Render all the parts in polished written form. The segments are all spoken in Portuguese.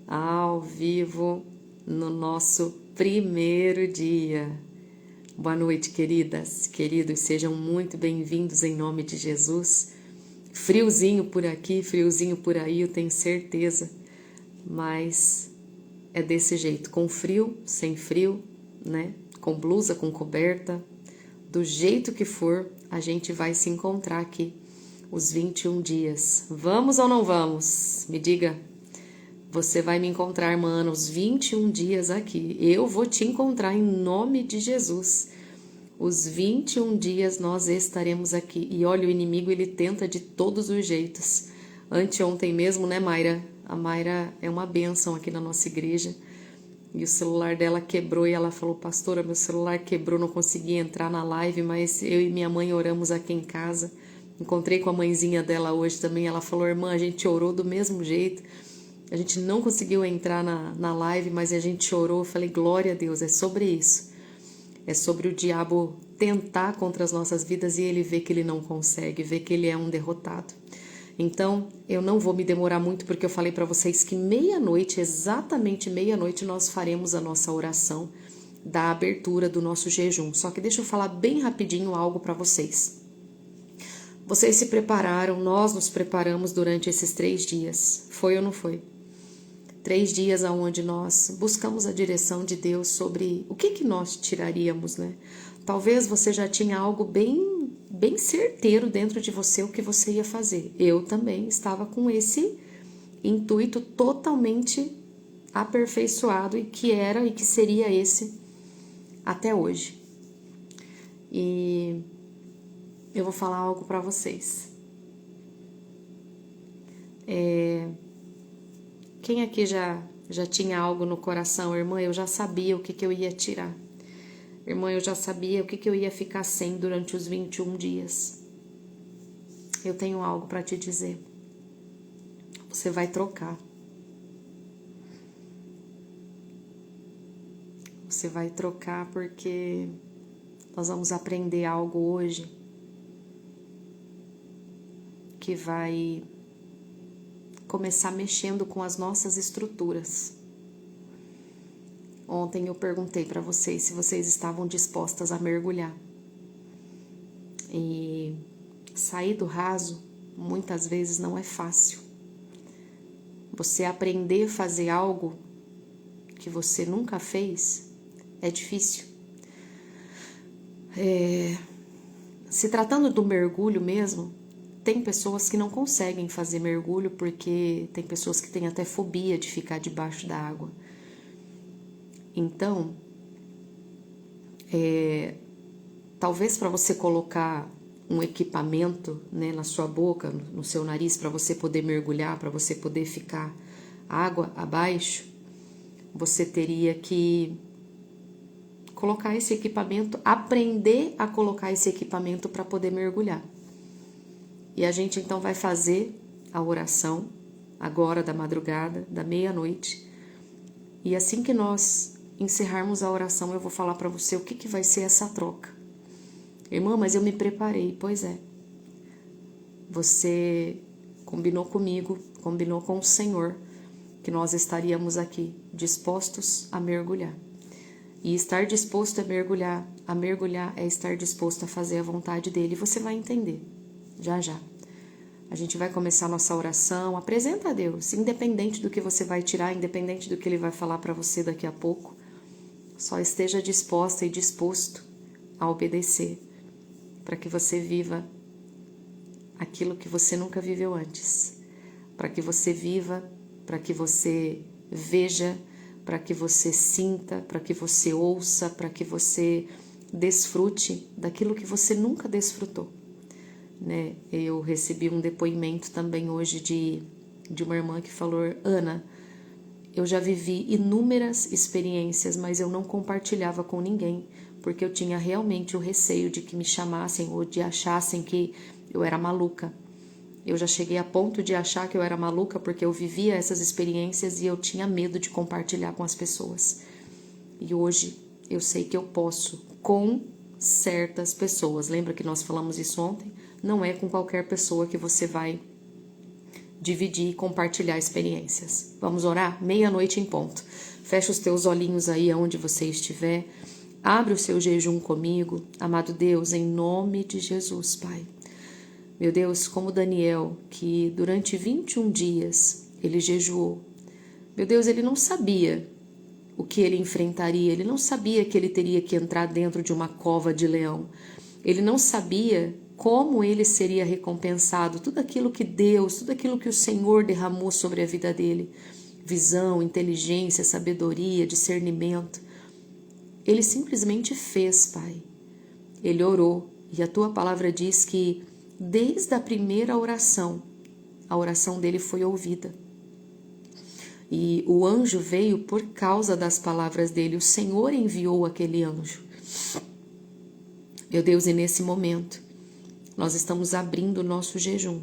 ao vivo no nosso primeiro dia. Boa noite, queridas, queridos, sejam muito bem-vindos em nome de Jesus. Friozinho por aqui, friozinho por aí, eu tenho certeza, mas é desse jeito, com frio, sem frio, né? Com blusa, com coberta, do jeito que for, a gente vai se encontrar aqui os 21 dias. Vamos ou não vamos? Me diga. Você vai me encontrar, irmã Ana, os 21 dias aqui. Eu vou te encontrar em nome de Jesus. Os 21 dias nós estaremos aqui. E olha, o inimigo, ele tenta de todos os jeitos. Anteontem mesmo, né, Mayra? A Mayra é uma bênção aqui na nossa igreja. E o celular dela quebrou e ela falou, pastora, meu celular quebrou, não consegui entrar na live, mas eu e minha mãe oramos aqui em casa. Encontrei com a mãezinha dela hoje também, ela falou, irmã, a gente orou do mesmo jeito. A gente não conseguiu entrar na live, mas a gente orou. Eu falei, glória a Deus, é sobre isso. É sobre o diabo tentar contra as nossas vidas e ele vê que ele não consegue, vê que ele é um derrotado. Então, eu não vou me demorar muito, porque eu falei para vocês que meia-noite, exatamente meia-noite, nós faremos a nossa oração da abertura do nosso jejum. Só que deixa eu falar bem rapidinho algo para vocês. Vocês se prepararam, nós nos preparamos durante esses 3 dias. Foi ou não foi? 3 dias onde nós buscamos a direção de Deus sobre o que nós tiraríamos, né? Talvez você já tinha algo bem certeiro dentro de você o que você ia fazer. Eu também estava com esse intuito totalmente aperfeiçoado e que era e que seria esse até hoje. E eu vou falar algo para vocês. Quem aqui já tinha algo no coração? Irmã, eu já sabia o que eu ia tirar. Irmã, eu já sabia o que eu ia ficar sem durante os 21 dias. Eu tenho algo para te dizer. Você vai trocar. Você vai trocar porque nós vamos aprender algo hoje que vai começar mexendo com as nossas estruturas. Ontem eu perguntei para vocês se vocês estavam dispostas a mergulhar. E sair do raso muitas vezes não é fácil. Você aprender a fazer algo que você nunca fez é difícil. Se tratando do mergulho mesmo, tem pessoas que não conseguem fazer mergulho porque tem pessoas que têm até fobia de ficar debaixo da água. Então, talvez para você colocar um equipamento, né, na sua boca, no seu nariz, para você poder mergulhar, para você poder ficar água abaixo, você teria que colocar esse equipamento, aprender a colocar esse equipamento para poder mergulhar. E a gente então vai fazer a oração agora da madrugada, da meia-noite. E assim que nós encerrarmos a oração, eu vou falar para você o que vai ser essa troca. Irmã, mas eu me preparei. Pois é. Você combinou comigo, combinou com o Senhor, que nós estaríamos aqui dispostos a mergulhar. E estar disposto a mergulhar é estar disposto a fazer a vontade dele. E você vai entender. Já. A gente vai começar a nossa oração, apresenta a Deus, independente do que você vai tirar, independente do que Ele vai falar para você daqui a pouco, só esteja disposta e disposto a obedecer, para que você viva aquilo que você nunca viveu antes, para que você viva, para que você veja, para que você sinta, para que você ouça, para que você desfrute daquilo que você nunca desfrutou. Né? Eu recebi um depoimento também hoje de uma irmã que falou, Ana, eu já vivi inúmeras experiências, mas eu não compartilhava com ninguém, porque eu tinha realmente o receio de que me chamassem ou de achassem que eu era maluca. Eu já cheguei a ponto de achar que eu era maluca porque eu vivia essas experiências e eu tinha medo de compartilhar com as pessoas. E hoje eu sei que eu posso com certas pessoas. Lembra que nós falamos isso ontem? Não é com qualquer pessoa que você vai dividir e compartilhar experiências. Vamos orar? 12:00 em ponto. Fecha os teus olhinhos aí aonde você estiver. Abre o seu jejum comigo. Amado Deus, em nome de Jesus, Pai. Meu Deus, como Daniel, que durante 21 dias ele jejuou. Meu Deus, ele não sabia o que ele enfrentaria. Ele não sabia que ele teria que entrar dentro de uma cova de leão. Ele não sabia como ele seria recompensado. Tudo aquilo que Deus, tudo aquilo que o Senhor derramou sobre a vida dele. Visão, inteligência, sabedoria, discernimento. Ele simplesmente fez, Pai. Ele orou. E a tua palavra diz que desde a primeira oração, a oração dele foi ouvida. E o anjo veio por causa das palavras dele. O Senhor enviou aquele anjo. Meu Deus, e nesse momento, nós estamos abrindo o nosso jejum.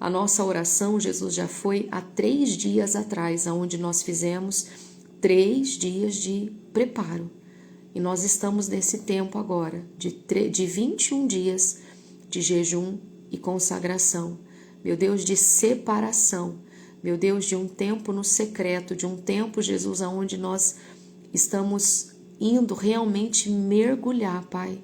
A nossa oração, Jesus, já foi há 3 dias atrás, onde nós fizemos 3 dias de preparo. E nós estamos nesse tempo agora, de 21 dias de jejum e consagração. Meu Deus, de separação. Meu Deus, de um tempo no secreto, de um tempo, Jesus, aonde nós estamos indo realmente mergulhar, Pai.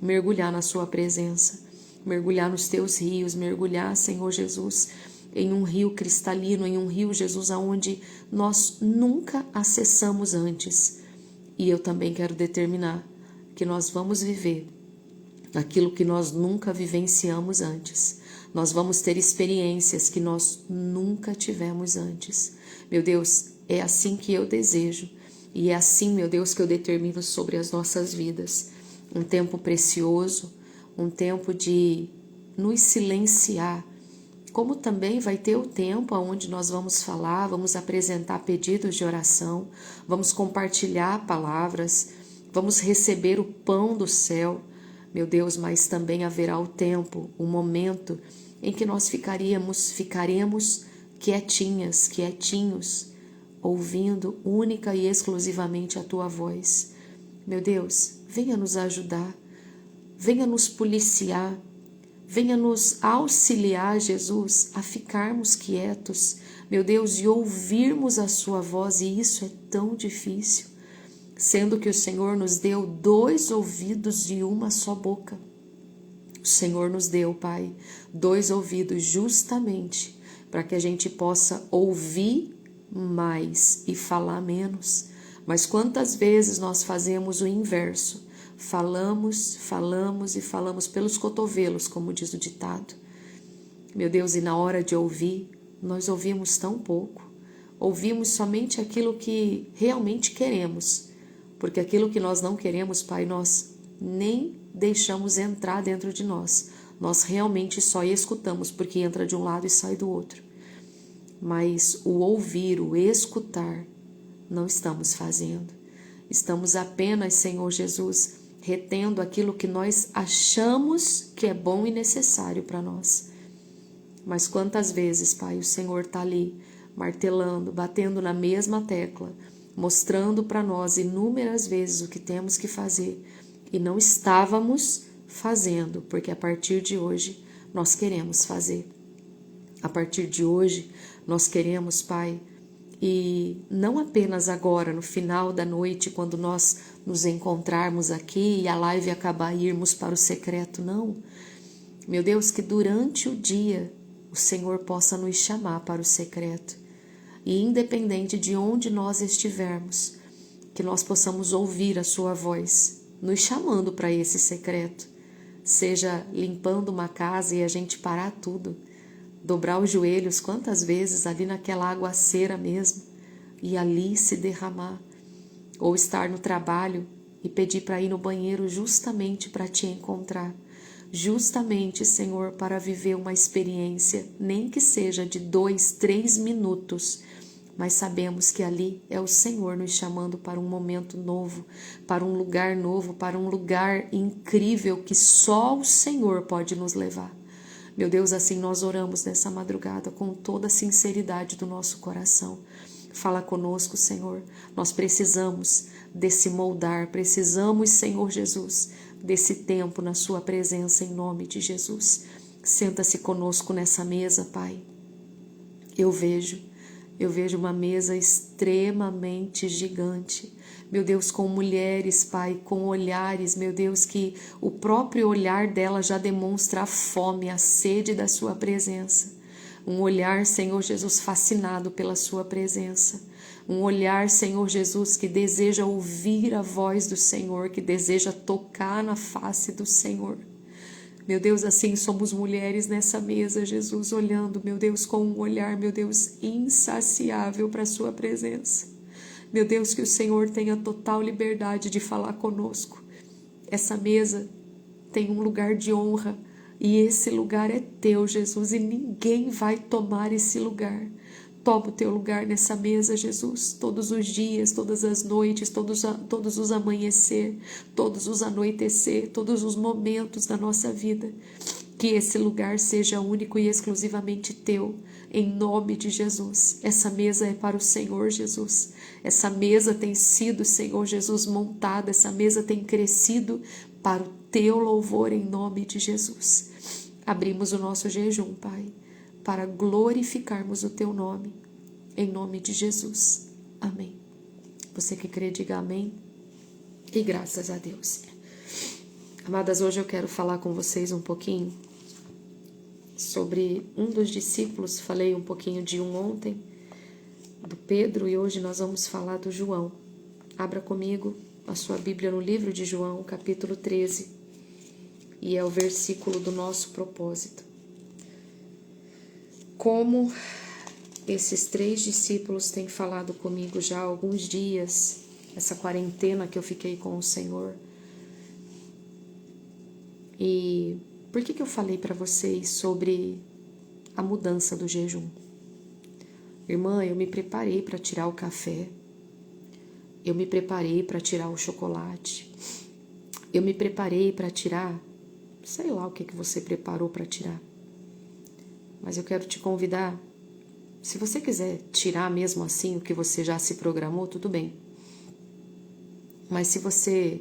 Mergulhar na sua presença, mergulhar nos teus rios, mergulhar, Senhor Jesus, em um rio cristalino, em um rio, Jesus, aonde nós nunca acessamos antes. E eu também quero determinar que nós vamos viver aquilo que nós nunca vivenciamos antes. Nós vamos ter experiências que nós nunca tivemos antes. Meu Deus, é assim que eu desejo e é assim, meu Deus, que eu determino sobre as nossas vidas. Um tempo precioso, um tempo de nos silenciar, como também vai ter o tempo onde nós vamos falar, vamos apresentar pedidos de oração, vamos compartilhar palavras, vamos receber o pão do céu, meu Deus, mas também haverá o tempo, o momento em que nós ficaremos quietinhas, quietinhos, ouvindo única e exclusivamente a Tua voz. Meu Deus, venha nos ajudar, venha nos policiar, venha nos auxiliar, Jesus, a ficarmos quietos, meu Deus, e ouvirmos a Sua voz, e isso é tão difícil, sendo que o Senhor nos deu 2 ouvidos e uma só boca. O Senhor nos deu, Pai, 2 ouvidos justamente para que a gente possa ouvir mais e falar menos. Mas quantas vezes nós fazemos o inverso? Falamos e falamos pelos cotovelos, como diz o ditado. Meu Deus, e na hora de ouvir, nós ouvimos tão pouco. Ouvimos somente aquilo que realmente queremos. Porque aquilo que nós não queremos, Pai, nós nem deixamos entrar dentro de nós. Nós realmente só escutamos, porque entra de um lado e sai do outro. Mas o ouvir, o escutar, não estamos fazendo. Estamos apenas, Senhor Jesus, retendo aquilo que nós achamos que é bom e necessário para nós. Mas quantas vezes, Pai, o Senhor está ali, martelando, batendo na mesma tecla, mostrando para nós inúmeras vezes o que temos que fazer e não estávamos fazendo, porque a partir de hoje nós queremos fazer. A partir de hoje nós queremos, Pai, e não apenas agora, no final da noite, quando nós nos encontrarmos aqui e a live acabar e irmos para o secreto, não. Meu Deus, que durante o dia o Senhor possa nos chamar para o secreto. E independente de onde nós estivermos, que nós possamos ouvir a Sua voz, nos chamando para esse secreto. Seja limpando uma casa e a gente parar tudo, dobrar os joelhos quantas vezes ali naquela aguaceira mesmo e ali se derramar, ou estar no trabalho e pedir para ir no banheiro justamente para Te encontrar, justamente, Senhor, para viver uma experiência, nem que seja de 2, 3 minutos, mas sabemos que ali é o Senhor nos chamando para um momento novo, para um lugar incrível que só o Senhor pode nos levar. Meu Deus, assim nós oramos nessa madrugada com toda a sinceridade do nosso coração. Fala conosco, Senhor. Nós precisamos desse moldar, precisamos, Senhor Jesus, desse tempo na Sua presença em nome de Jesus. Senta-se conosco nessa mesa, Pai. Eu vejo uma mesa extremamente gigante, meu Deus, com mulheres, Pai, com olhares, meu Deus, que o próprio olhar dela já demonstra a fome, a sede da sua presença. Um olhar, Senhor Jesus, fascinado pela sua presença. Um olhar, Senhor Jesus, que deseja ouvir a voz do Senhor, que deseja tocar na face do Senhor. Meu Deus, assim somos mulheres nessa mesa, Jesus, olhando, meu Deus, com um olhar, meu Deus, insaciável para a sua presença. Meu Deus, que o Senhor tenha total liberdade de falar conosco. Essa mesa tem um lugar de honra e esse lugar é teu, Jesus, e ninguém vai tomar esse lugar. Toma o teu lugar nessa mesa, Jesus, todos os dias, todas as noites, todos os amanhecer, todos os anoitecer, todos os momentos da nossa vida. Que esse lugar seja único e exclusivamente teu, em nome de Jesus. Essa mesa é para o Senhor Jesus. Essa mesa tem sido, Senhor Jesus, montada, essa mesa tem crescido para o teu louvor em nome de Jesus. Abrimos o nosso jejum, Pai, para glorificarmos o teu nome, em nome de Jesus. Amém. Você que crê, diga amém. E graças a Deus. Amadas, hoje eu quero falar com vocês um pouquinho sobre um dos discípulos. Falei um pouquinho de um ontem, do Pedro, e hoje nós vamos falar do João. Abra comigo a sua Bíblia no livro de João, capítulo 13, e é o versículo do nosso propósito. Como esses 3 discípulos têm falado comigo já há alguns dias, essa quarentena que eu fiquei com o Senhor. E por que eu falei para vocês sobre a mudança do jejum? Irmã, eu me preparei para tirar o café, eu me preparei para tirar o chocolate, eu me preparei para tirar, sei lá o que você preparou para tirar. Mas eu quero te convidar, se você quiser tirar mesmo assim o que você já se programou, tudo bem. Mas se você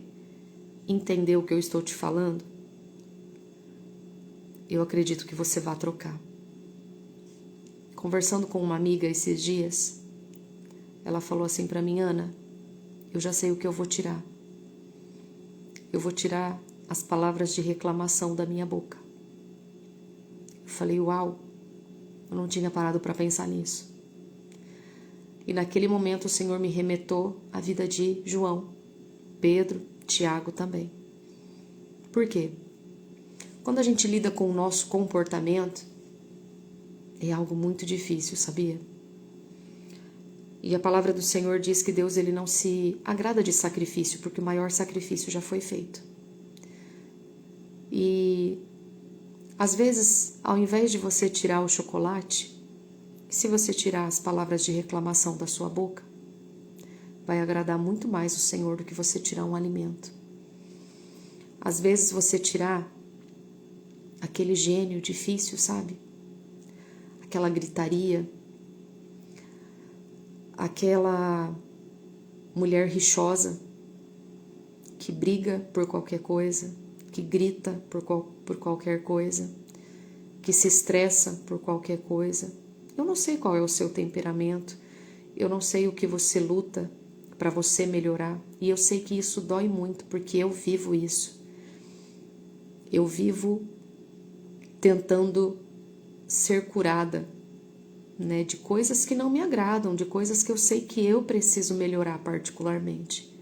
entendeu o que eu estou te falando, eu acredito que você vai trocar. Conversando com uma amiga esses dias, ela falou assim para mim: Ana, eu já sei o que eu vou tirar. Eu vou tirar as palavras de reclamação da minha boca. Eu falei: uau, eu não tinha parado para pensar nisso. E naquele momento o Senhor me remetou à vida de João, Pedro, Tiago também. Por quê? Quando a gente lida com o nosso comportamento, é algo muito difícil, sabia? E a palavra do Senhor diz que Deus ele não se agrada de sacrifício, porque o maior sacrifício já foi feito. E às vezes, ao invés de você tirar o chocolate, se você tirar as palavras de reclamação da sua boca, vai agradar muito mais o Senhor do que você tirar um alimento. Às vezes você tirar aquele gênio difícil, sabe? Aquela gritaria, aquela mulher rixosa que briga por qualquer coisa, que grita por qualquer coisa, que se estressa por qualquer coisa. Eu não sei qual é o seu temperamento, eu não sei o que você luta para você melhorar, e eu sei que isso dói muito, porque eu vivo isso. Eu vivo tentando ser curada, né, de coisas que não me agradam, de coisas que eu sei que eu preciso melhorar particularmente.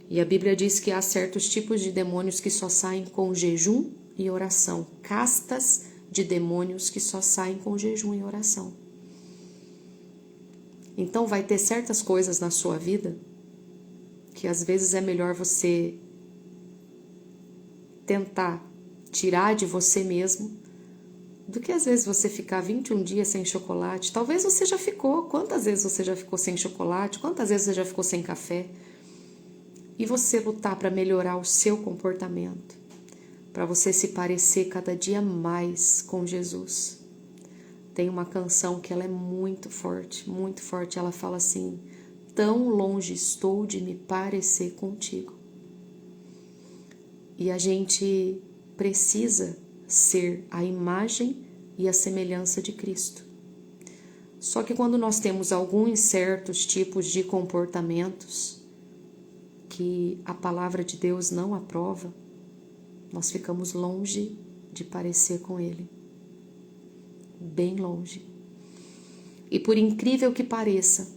E a Bíblia diz que há certos tipos de demônios que só saem com jejum e oração, castas de demônios que só saem com jejum e oração. Então vai ter certas coisas na sua vida que às vezes é melhor você tentar tirar de você mesmo do que às vezes você ficar 21 dias sem chocolate. Talvez você já ficou. Quantas vezes você já ficou sem chocolate? Quantas vezes você já ficou sem café? E você lutar para melhorar o seu comportamento, para você se parecer cada dia mais com Jesus. Tem uma canção que ela é muito forte, muito forte. Ela fala assim: tão longe estou de me parecer contigo. E a gente precisa ser a imagem e a semelhança de Cristo. Só que quando nós temos alguns certos tipos de comportamentos que a palavra de Deus não aprova, nós ficamos longe de parecer com Ele. Bem longe. E por incrível que pareça,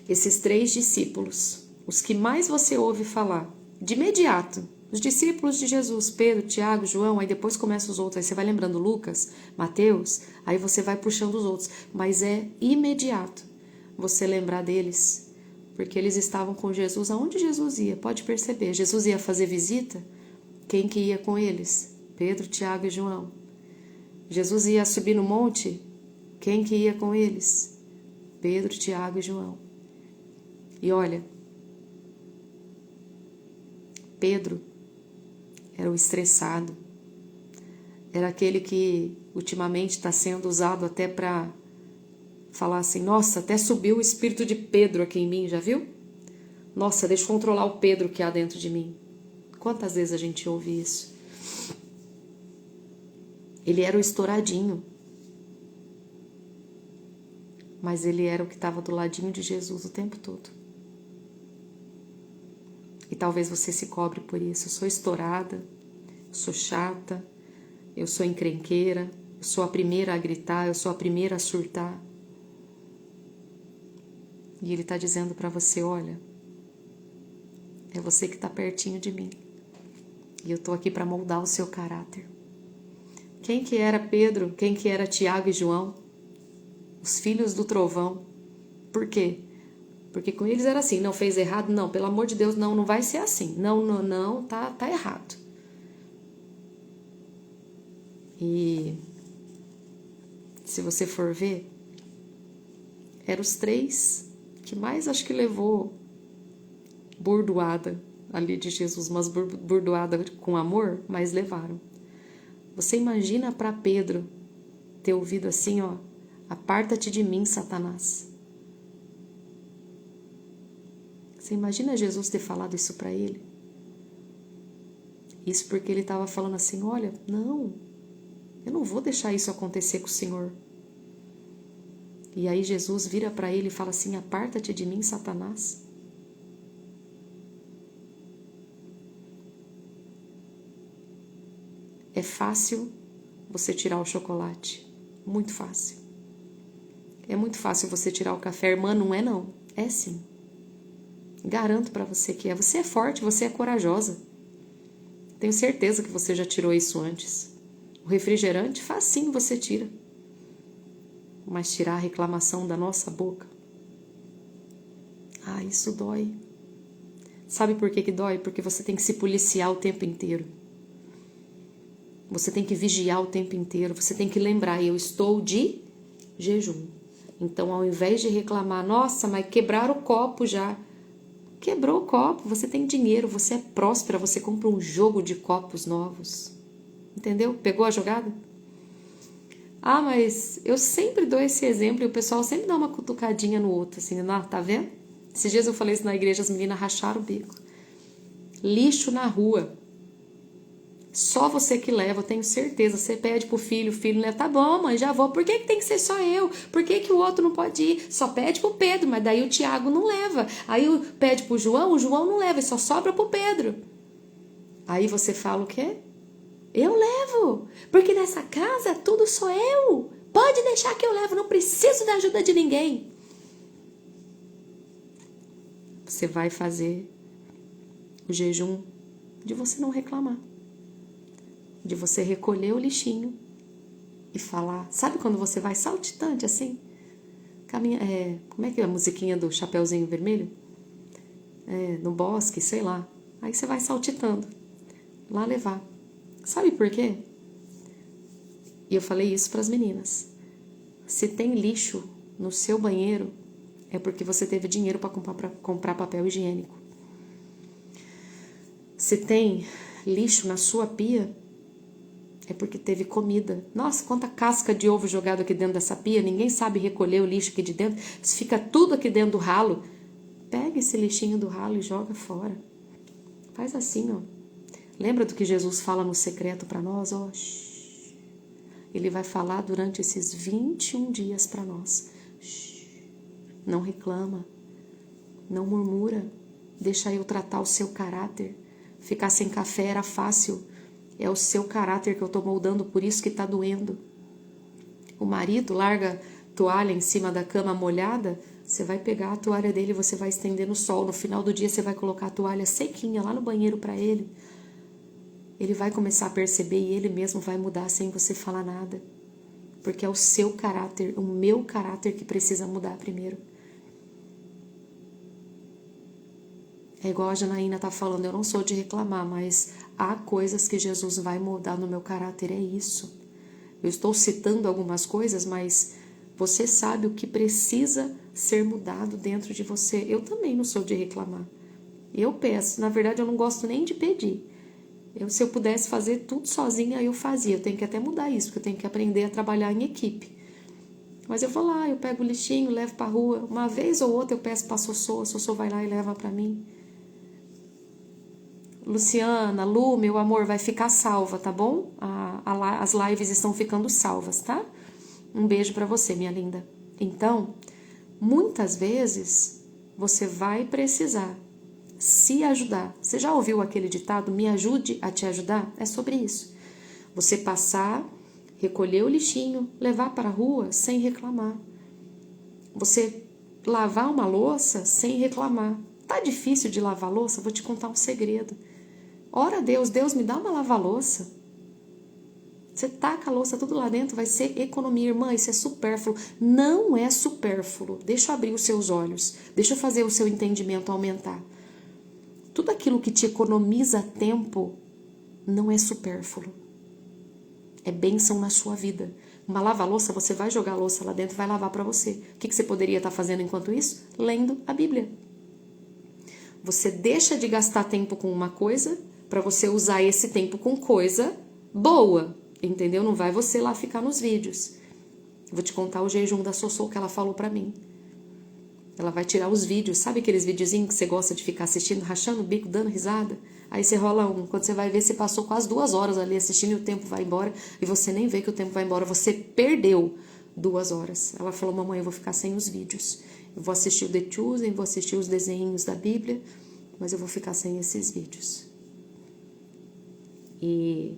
esses 3 discípulos, os que mais você ouve falar, de imediato, os discípulos de Jesus, Pedro, Tiago, João, aí depois começa os outros, aí você vai lembrando Lucas, Mateus, aí você vai puxando os outros, mas é imediato você lembrar deles, porque eles estavam com Jesus aonde Jesus ia, pode perceber, Jesus ia fazer visita, quem que ia com eles? Pedro, Tiago e João. Jesus ia subir no monte, quem que ia com eles? Pedro, Tiago e João. E olha, Pedro era o estressado, era aquele que ultimamente está sendo usado até para falar assim, nossa, até subiu o espírito de Pedro aqui em mim, já viu? Nossa, deixa eu controlar o Pedro que há dentro de mim. Quantas vezes a gente ouve isso? Ele era o estouradinho, mas ele era o que estava do ladinho de Jesus o tempo todo. E talvez você se cobre por isso. Eu sou estourada, eu sou chata, eu sou encrenqueira, eu sou a primeira a gritar, eu sou a primeira a surtar. E ele está dizendo para você, olha, é você que está pertinho de mim. E eu estou aqui para moldar o seu caráter. Quem que era Pedro? Quem que era Tiago e João? Os filhos do trovão. Por quê? Porque com eles era assim, não fez errado? Não, pelo amor de Deus, não vai ser assim. Não, tá errado. E se você for ver, eram os 3 que mais acho que levou burdoada ali de Jesus, mas burdoada com amor, mas levaram. Você imagina para Pedro ter ouvido assim, ó, aparta-te de mim, Satanás. Você imagina Jesus ter falado isso para ele? Isso porque ele estava falando assim, olha, não, eu não vou deixar isso acontecer com o Senhor. E aí Jesus vira para ele e fala assim, aparta-te de mim, Satanás. É fácil você tirar o chocolate, muito fácil. É muito fácil você tirar o café, irmã, não é não, é sim. Garanto para você que é. Você é forte, você é corajosa. Tenho certeza que você já tirou isso antes. O refrigerante, facinho você tira. Mas tirar a reclamação da nossa boca, isso dói. Sabe por que dói? Porque você tem que se policiar o tempo inteiro. Você tem que vigiar o tempo inteiro. Você tem que lembrar, eu estou de jejum. Então, ao invés de reclamar, nossa, mas quebraram o copo já. Quebrou o copo, você tem dinheiro, você é próspera, você compra um jogo de copos novos. Entendeu? Pegou a jogada? Mas eu sempre dou esse exemplo e o pessoal sempre dá uma cutucadinha no outro, assim, tá vendo? Esses dias eu falei isso na igreja, as meninas racharam o bico. Lixo na rua. Só você que leva, eu tenho certeza. Você pede pro filho, o filho leva, tá bom, mãe, já vou. Por que tem que ser só eu? Por que o outro não pode ir? Só pede pro Pedro, mas daí o Tiago não leva. Aí pede pro João, o João não leva, e só sobra pro Pedro. Aí você fala o quê? Eu levo, porque nessa casa tudo sou eu. Pode deixar que eu levo, não preciso da ajuda de ninguém. Você vai fazer o jejum de você não reclamar. De você recolher o lixinho e falar. Sabe quando você vai saltitante assim? Como é que é a musiquinha do Chapeuzinho Vermelho? No bosque, sei lá. Aí você vai saltitando. Lá levar. Sabe por quê? E eu falei isso para as meninas. Se tem lixo no seu banheiro, é porque você teve dinheiro para comprar papel higiênico. Se tem lixo na sua pia, é porque teve comida. Nossa, quanta casca de ovo jogado aqui dentro dessa pia, ninguém sabe recolher o lixo aqui de dentro, fica tudo aqui dentro do ralo. Pega esse lixinho do ralo e joga fora. Faz assim, ó. Lembra do que Jesus fala no secreto para nós? Ele vai falar durante esses 21 dias para nós. Não reclama, não murmura, deixa eu tratar o seu caráter. Ficar sem café era fácil, é o seu caráter que eu estou moldando, por isso que está doendo. O marido larga toalha em cima da cama molhada, você vai pegar a toalha dele e você vai estender no sol. No final do dia você vai colocar a toalha sequinha lá no banheiro para ele. Ele vai começar a perceber e ele mesmo vai mudar sem você falar nada. Porque é o seu caráter, o meu caráter que precisa mudar primeiro. É igual a Janaína está falando, eu não sou de reclamar, mas há coisas que Jesus vai mudar no meu caráter, é isso. Eu estou citando algumas coisas, mas você sabe o que precisa ser mudado dentro de você. Eu também não sou de reclamar. Eu peço, na verdade eu não gosto nem de pedir. Se eu pudesse fazer tudo sozinha, eu fazia. Eu tenho que até mudar isso, porque eu tenho que aprender a trabalhar em equipe. Mas eu vou lá, eu pego o lixinho, levo para a rua. Uma vez ou outra eu peço para a Sossô vai lá e leva para mim. Luciana, Lu, meu amor, vai ficar salva, tá bom? As lives estão ficando salvas, tá? Um beijo para você, minha linda. Então, muitas vezes você vai precisar se ajudar. Você já ouviu aquele ditado, me ajude a te ajudar? É sobre isso. Você passar, recolher o lixinho, levar para a rua sem reclamar. Você lavar uma louça sem reclamar. Tá difícil de lavar louça? Vou te contar um segredo. Ora a Deus, Deus me dá uma lava-louça. Você taca a louça tudo lá dentro, vai ser economia. Irmã, isso é supérfluo. Não é supérfluo. Deixa eu abrir os seus olhos. Deixa eu fazer o seu entendimento aumentar. Tudo aquilo que te economiza tempo não é supérfluo. É bênção na sua vida. Uma lava-louça, você vai jogar a louça lá dentro e vai lavar para você. O que você poderia estar fazendo enquanto isso? Lendo a Bíblia. Você deixa de gastar tempo com uma coisa para você usar esse tempo com coisa boa, entendeu? Não vai você lá ficar nos vídeos. Vou te contar o jejum da Sossô que ela falou para mim. Ela vai tirar os vídeos, sabe aqueles videozinhos que você gosta de ficar assistindo, rachando o bico, dando risada? Aí você rola um, quando você vai ver, você passou quase 2 horas ali assistindo e o tempo vai embora, e você nem vê que o tempo vai embora, você perdeu 2 horas. Ela falou, mamãe, eu vou ficar sem os vídeos. Eu vou assistir o The Chosen, vou assistir os desenhos da Bíblia, mas eu vou ficar sem esses vídeos. E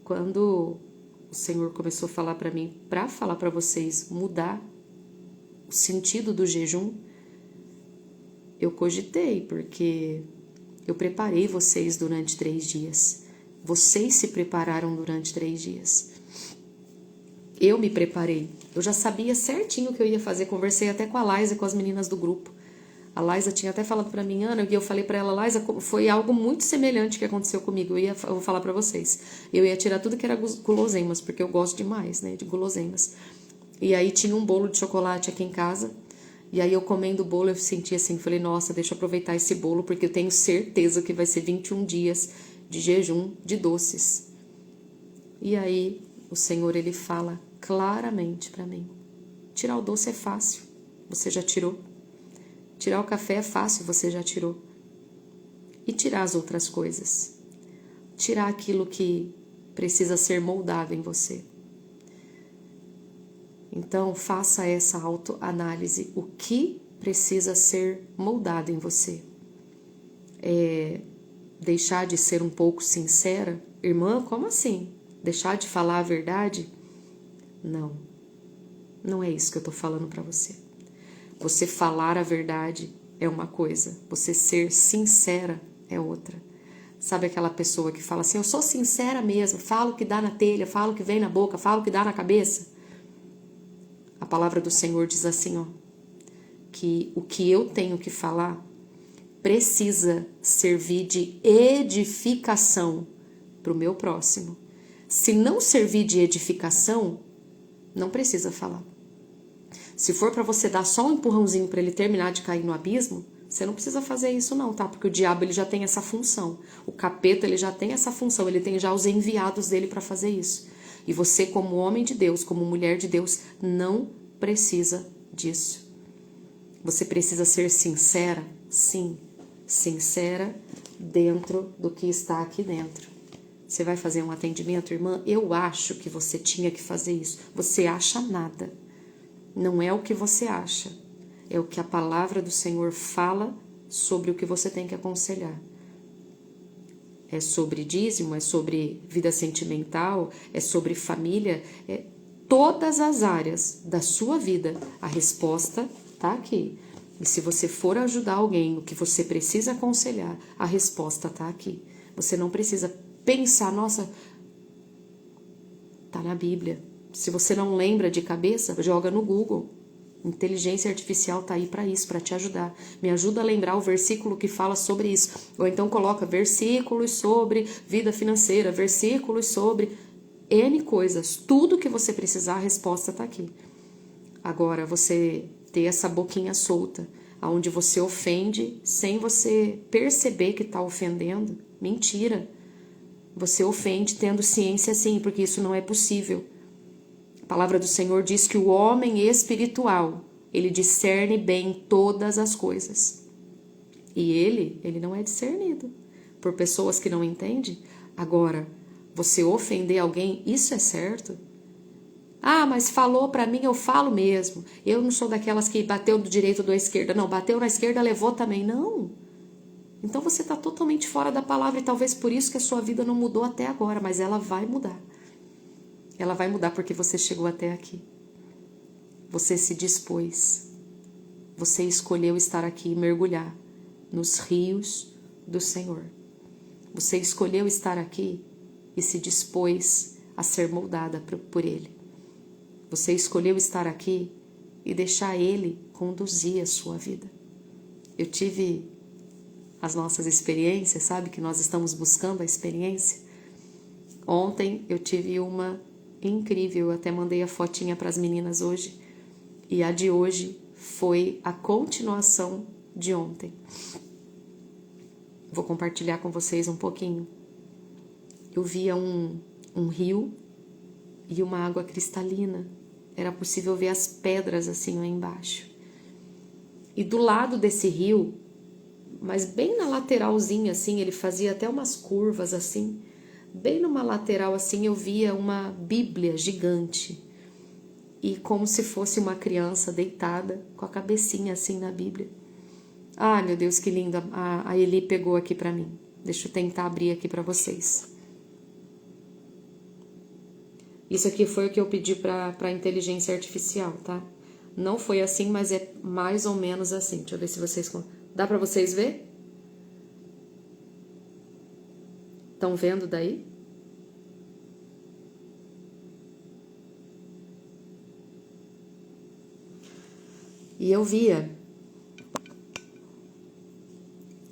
quando o Senhor começou a falar para mim, para falar para vocês mudar o sentido do jejum, eu cogitei, porque eu preparei vocês durante 3 dias. Vocês se prepararam durante 3 dias. Eu me preparei. Eu já sabia certinho o que eu ia fazer. Conversei até com a Laisa, com as meninas do grupo. A Laisa tinha até falado para mim, Ana, e eu falei para ela, Laisa, foi algo muito semelhante que aconteceu comigo. Eu vou falar para vocês. Eu ia tirar tudo que era guloseimas, porque eu gosto demais, né, de guloseimas. E aí tinha um bolo de chocolate aqui em casa. E aí eu comendo o bolo, eu senti assim, falei, nossa, deixa eu aproveitar esse bolo, porque eu tenho certeza que vai ser 21 dias de jejum de doces. E aí o Senhor, ele fala claramente para mim, tirar o doce é fácil, você já tirou. Tirar o café é fácil, você já tirou. E tirar as outras coisas. Tirar aquilo que precisa ser moldado em você. Então, faça essa autoanálise. O que precisa ser moldado em você? Deixar de ser um pouco sincera? Irmã, como assim? Deixar de falar a verdade? Não. Não é isso que eu tô falando para você. Você falar a verdade é uma coisa. Você ser sincera é outra. Sabe aquela pessoa que fala assim, eu sou sincera mesmo, falo o que dá na telha, falo o que vem na boca, falo o que dá na cabeça? A palavra do Senhor diz assim, ó, que o que eu tenho que falar precisa servir de edificação para o meu próximo. Se não servir de edificação, não precisa falar. Se for para você dar só um empurrãozinho para ele terminar de cair no abismo, você não precisa fazer isso não, tá? Porque o diabo, ele já tem essa função. O capeta, ele já tem essa função. Ele tem já os enviados dele para fazer isso. E você, como homem de Deus, como mulher de Deus, não precisa disso. Você precisa ser sincera? Sim. Sincera dentro do que está aqui dentro. Você vai fazer um atendimento, irmã? Eu acho que você tinha que fazer isso. Você acha nada. Não é o que você acha. É o que a palavra do Senhor fala sobre o que você tem que aconselhar. É sobre dízimo, é sobre vida sentimental, é sobre família, é todas as áreas da sua vida. A resposta está aqui. E se você for ajudar alguém, o que você precisa aconselhar, a resposta está aqui. Você não precisa pensar, nossa, tá na Bíblia. Se você não lembra de cabeça, joga no Google. Inteligência artificial tá aí para isso, para te ajudar. Me ajuda a lembrar o versículo que fala sobre isso. Ou então coloca versículos sobre vida financeira, versículos sobre N coisas. Tudo que você precisar, a resposta tá aqui. Agora, você ter essa boquinha solta, onde você ofende sem você perceber que tá ofendendo, mentira. Você ofende tendo ciência sim, porque isso não é possível. A palavra do Senhor diz que o homem espiritual, ele discerne bem todas as coisas. E ele não é discernido por pessoas que não entendem. Agora, você ofender alguém, isso é certo? Ah, mas falou pra mim, eu falo mesmo. Eu não sou daquelas que bateu do direito ou da esquerda. Não, bateu na esquerda, levou também. Não. Então você está totalmente fora da palavra e talvez por isso que a sua vida não mudou até agora, mas ela vai mudar. Ela vai mudar porque você chegou até aqui. Você se dispôs. Você escolheu estar aqui e mergulhar nos rios do Senhor. Você escolheu estar aqui e se dispôs a ser moldada por Ele. Você escolheu estar aqui e deixar Ele conduzir a sua vida. Eu tive as nossas experiências, sabe? Que nós estamos buscando a experiência. Ontem eu tive uma incrível, eu até mandei a fotinha para as meninas hoje. E a de hoje foi a continuação de ontem. Vou compartilhar com vocês um pouquinho. Eu via um rio e uma água cristalina. Era possível ver as pedras assim lá embaixo. E do lado desse rio, mas bem na lateralzinha assim, ele fazia até umas curvas assim. Bem numa lateral assim eu via uma Bíblia gigante. E como se fosse uma criança deitada com a cabecinha assim na Bíblia. Ah, meu Deus, que linda. A Eli pegou aqui pra mim. Deixa eu tentar abrir aqui pra vocês. Isso aqui foi o que eu pedi pra inteligência artificial, tá? Não foi assim, mas é mais ou menos assim. Deixa eu ver se vocês... Dá pra vocês ver? Estão vendo daí? E eu via.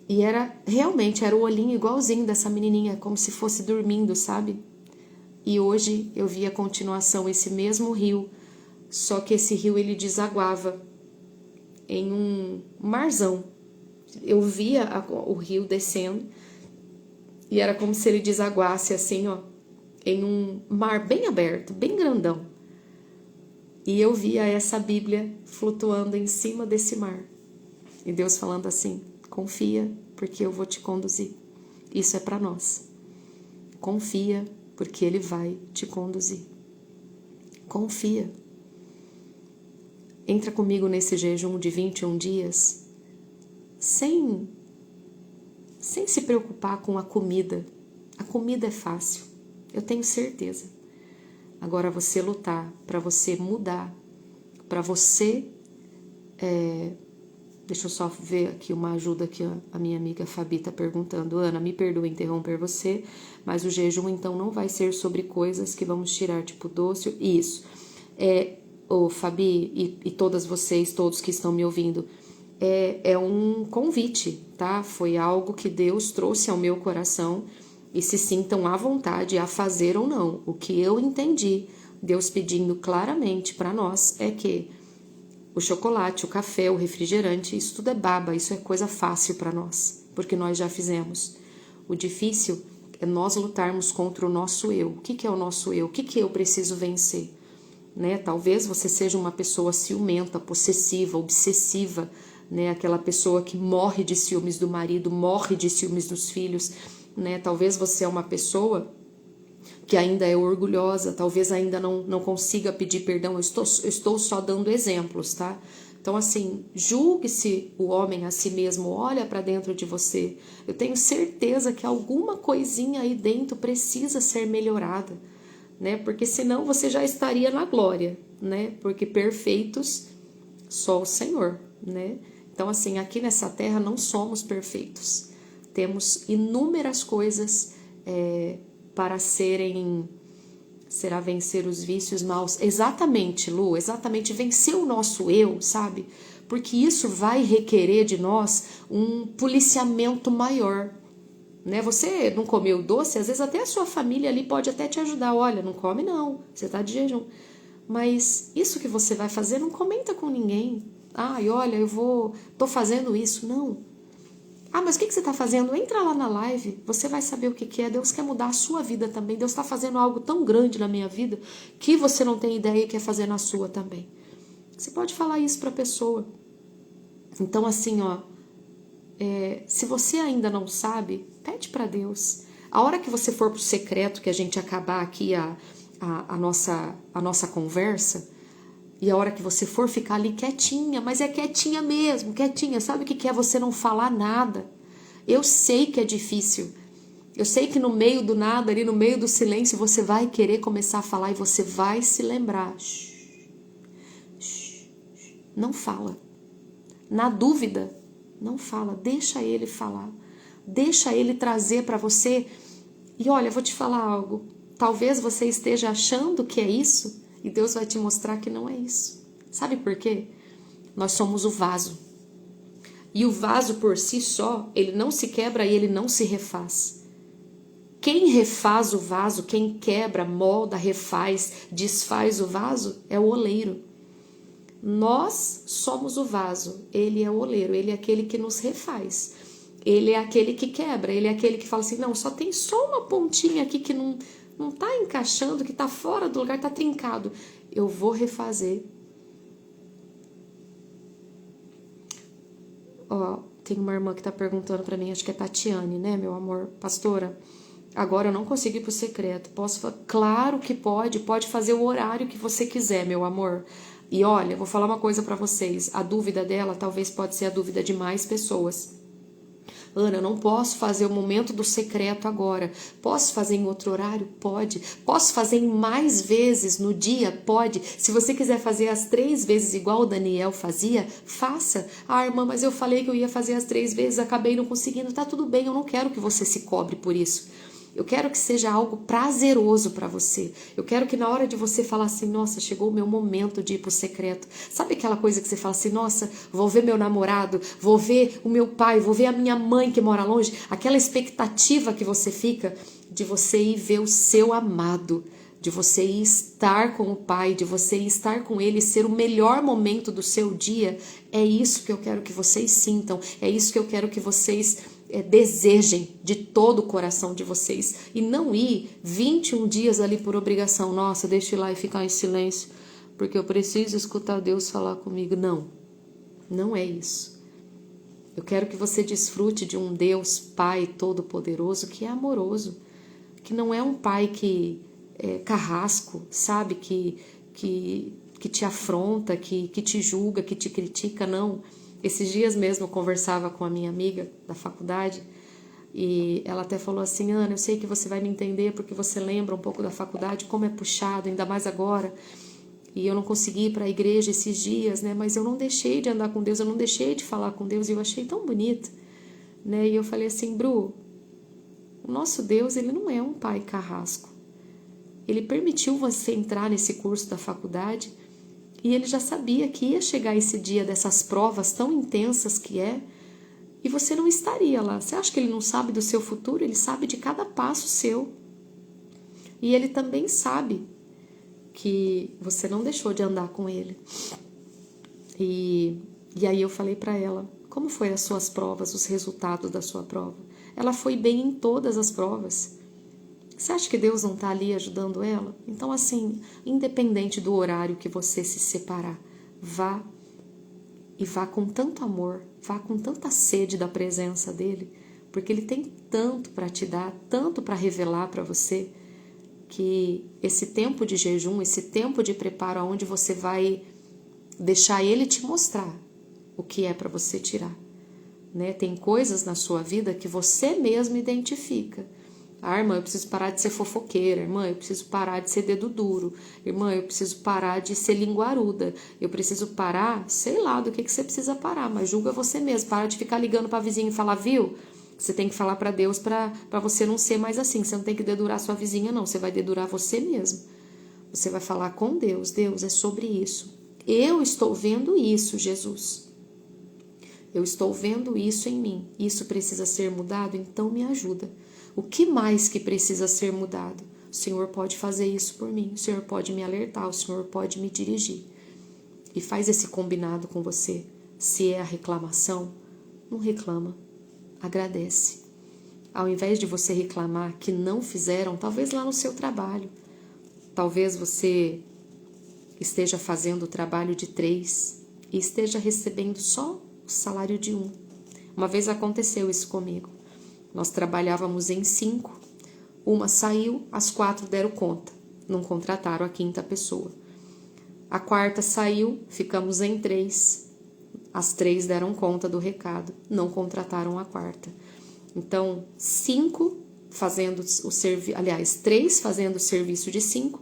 E realmente era o olhinho igualzinho dessa menininha, como se fosse dormindo, sabe? E hoje eu vi a continuação, esse mesmo rio, só que esse rio ele desaguava em um marzão. Eu via o rio descendo e era como se ele desaguasse assim, ó, em um mar bem aberto, bem grandão. E eu via essa Bíblia flutuando em cima desse mar. E Deus falando assim, confia, porque eu vou te conduzir. Isso é para nós. Confia, porque Ele vai te conduzir. Confia. Entra comigo nesse jejum de 21 dias, sem se preocupar com a comida. A comida é fácil, eu tenho certeza. Agora você lutar, para você mudar, para você... Deixa eu só ver aqui uma ajuda que a minha amiga Fabi está perguntando. Ana, me perdoe interromper você, mas o jejum então não vai ser sobre coisas que vamos tirar, tipo doce. Isso. Fabi e todas vocês, todos que estão me ouvindo, é um convite, tá? Foi algo que Deus trouxe ao meu coração e se sintam à vontade a fazer ou não. O que eu entendi, Deus pedindo claramente para nós é que o chocolate, o café, o refrigerante, isso tudo é baba, isso é coisa fácil para nós, porque nós já fizemos. O difícil é nós lutarmos contra o nosso eu. O que é o nosso eu? O que eu preciso vencer? Né? Talvez você seja uma pessoa ciumenta, possessiva, obsessiva, né? Aquela pessoa que morre de ciúmes do marido, morre de ciúmes dos filhos. Né? Talvez você é uma pessoa que ainda é orgulhosa, talvez ainda não consiga pedir perdão. Eu estou só dando exemplos, tá? Então, assim, julgue-se o homem a si mesmo, olha para dentro de você. Eu tenho certeza que alguma coisinha aí dentro precisa ser melhorada, né? Porque senão você já estaria na glória, né? Porque perfeitos só o Senhor, né? Então, assim, aqui nessa terra não somos perfeitos. Temos inúmeras coisas para será vencer os vícios maus. Exatamente, Lu, exatamente, vencer o nosso eu, sabe? Porque isso vai requerer de nós um policiamento maior, né? Você não comeu doce, às vezes até a sua família ali pode até te ajudar. Olha, não come não, você tá de jejum. Mas isso que você vai fazer, não comenta com ninguém. Ai, olha, tô fazendo isso. Não. Ah, mas o que você está fazendo? Entra lá na live, você vai saber o que é. Deus quer mudar a sua vida também. Deus está fazendo algo tão grande na minha vida que você não tem ideia e quer fazer na sua também. Você pode falar isso para a pessoa. Então, assim, ó, se você ainda não sabe, pede para Deus. A hora que você for pro secreto, que a gente acabar aqui a nossa conversa, e a hora que você for ficar ali quietinha, mas é quietinha mesmo, quietinha. Sabe o que é você não falar nada? Eu sei que é difícil. Eu sei que no meio do nada, ali no meio do silêncio, você vai querer começar a falar e você vai se lembrar. Não fala. Na dúvida, não fala. Deixa ele falar. Deixa ele trazer para você. E olha, eu vou te falar algo. Talvez você esteja achando que é isso, e Deus vai te mostrar que não é isso. Sabe por quê? Nós somos o vaso. E o vaso por si só, ele não se quebra e ele não se refaz. Quem refaz o vaso, quem quebra, molda, refaz, desfaz o vaso, é o oleiro. Nós somos o vaso, ele é o oleiro, ele é aquele que nos refaz. Ele é aquele que quebra, ele é aquele que fala assim, não, só tem só uma pontinha aqui que não está encaixando, que está fora do lugar, está trincado. Eu vou refazer. Ó, tem uma irmã que está perguntando para mim, acho que é Tatiane, né, meu amor? Pastora, agora eu não consigo ir pro secreto. Posso falar? Claro que pode fazer o horário que você quiser, meu amor. E olha, vou falar uma coisa para vocês. A dúvida dela talvez pode ser a dúvida de mais pessoas. Ana, eu não posso fazer o momento do secreto agora. Posso fazer em outro horário? Pode. Posso fazer em mais vezes no dia? Pode. Se você quiser fazer as 3 vezes igual o Daniel fazia, faça. Ah, irmã, mas eu falei que eu ia fazer as 3 vezes, acabei não conseguindo. Tá tudo bem, eu não quero que você se cobre por isso. Eu quero que seja algo prazeroso para você. Eu quero que na hora de você falar assim, nossa, chegou o meu momento de ir pro secreto. Sabe aquela coisa que você fala assim, nossa, vou ver meu namorado, vou ver o meu pai, vou ver a minha mãe que mora longe. Aquela expectativa que você fica de você ir ver o seu amado, de você ir estar com o pai, de você ir estar com ele, ser o melhor momento do seu dia. É isso que eu quero que vocês sintam, é isso que eu quero que vocês desejem de todo o coração de vocês, e não ir 21 dias ali por obrigação. Nossa, deixa eu ir lá e ficar em silêncio porque eu preciso escutar Deus falar comigo. Não é isso. Eu quero que você desfrute de um Deus Pai Todo-Poderoso que é amoroso, que não é um pai que é carrasco, sabe, que te afronta, que te julga, que te critica. Não. Esses dias mesmo eu conversava com a minha amiga da faculdade e ela até falou assim, Ana, eu sei que você vai me entender porque você lembra um pouco da faculdade, como é puxado, ainda mais agora. E eu não consegui ir para a igreja esses dias, né? Mas eu não deixei de andar com Deus, eu não deixei de falar com Deus e eu achei tão bonito, né? E eu falei assim, Bru, o nosso Deus, ele não é um pai carrasco. Ele permitiu você entrar nesse curso da faculdade e ele já sabia que ia chegar esse dia dessas provas tão intensas que é, e você não estaria lá. Você acha que ele não sabe do seu futuro? Ele sabe de cada passo seu. E ele também sabe que você não deixou de andar com ele. E aí eu falei para ela, como foi as suas provas, os resultados da sua prova? Ela foi bem em todas as provas. Você acha que Deus não está ali ajudando ela? Então, assim, independente do horário que você se separar, vá e vá com tanto amor, vá com tanta sede da presença dele, porque ele tem tanto para te dar, tanto para revelar para você, que esse tempo de jejum, esse tempo de preparo, onde você vai deixar Ele te mostrar o que é para você tirar, né? Tem coisas na sua vida que você mesmo identifica. Ah, irmã, eu preciso parar de ser fofoqueira. Irmã, eu preciso parar de ser dedo duro. Irmã, eu preciso parar de ser linguaruda. Eu preciso parar, sei lá do que você precisa parar, mas julga você mesmo. Para de ficar ligando para a vizinha e falar, viu? Você tem que falar para Deus para você não ser mais assim. Você não tem que dedurar sua vizinha, não. Você vai dedurar você mesmo. Você vai falar com Deus. Deus, é sobre isso. Eu estou vendo isso, Jesus. Eu estou vendo isso em mim. Isso precisa ser mudado, então me ajuda. O que mais que precisa ser mudado? O Senhor pode fazer isso por mim. O Senhor pode me alertar. O Senhor pode me dirigir. E faz esse combinado com você. Se é a reclamação, não reclama. Agradece. Ao invés de você reclamar que não fizeram, talvez lá no seu trabalho. Talvez você esteja fazendo o trabalho de 3 e esteja recebendo só o salário de 1. Uma vez aconteceu isso comigo. Nós trabalhávamos em 5, uma saiu, as 4 deram conta, não contrataram a 5ª pessoa. A 4ª saiu, ficamos em 3, as 3 deram conta do recado, não contrataram a 4ª. Então, 5 fazendo o serviço, aliás, 3 fazendo o serviço de 5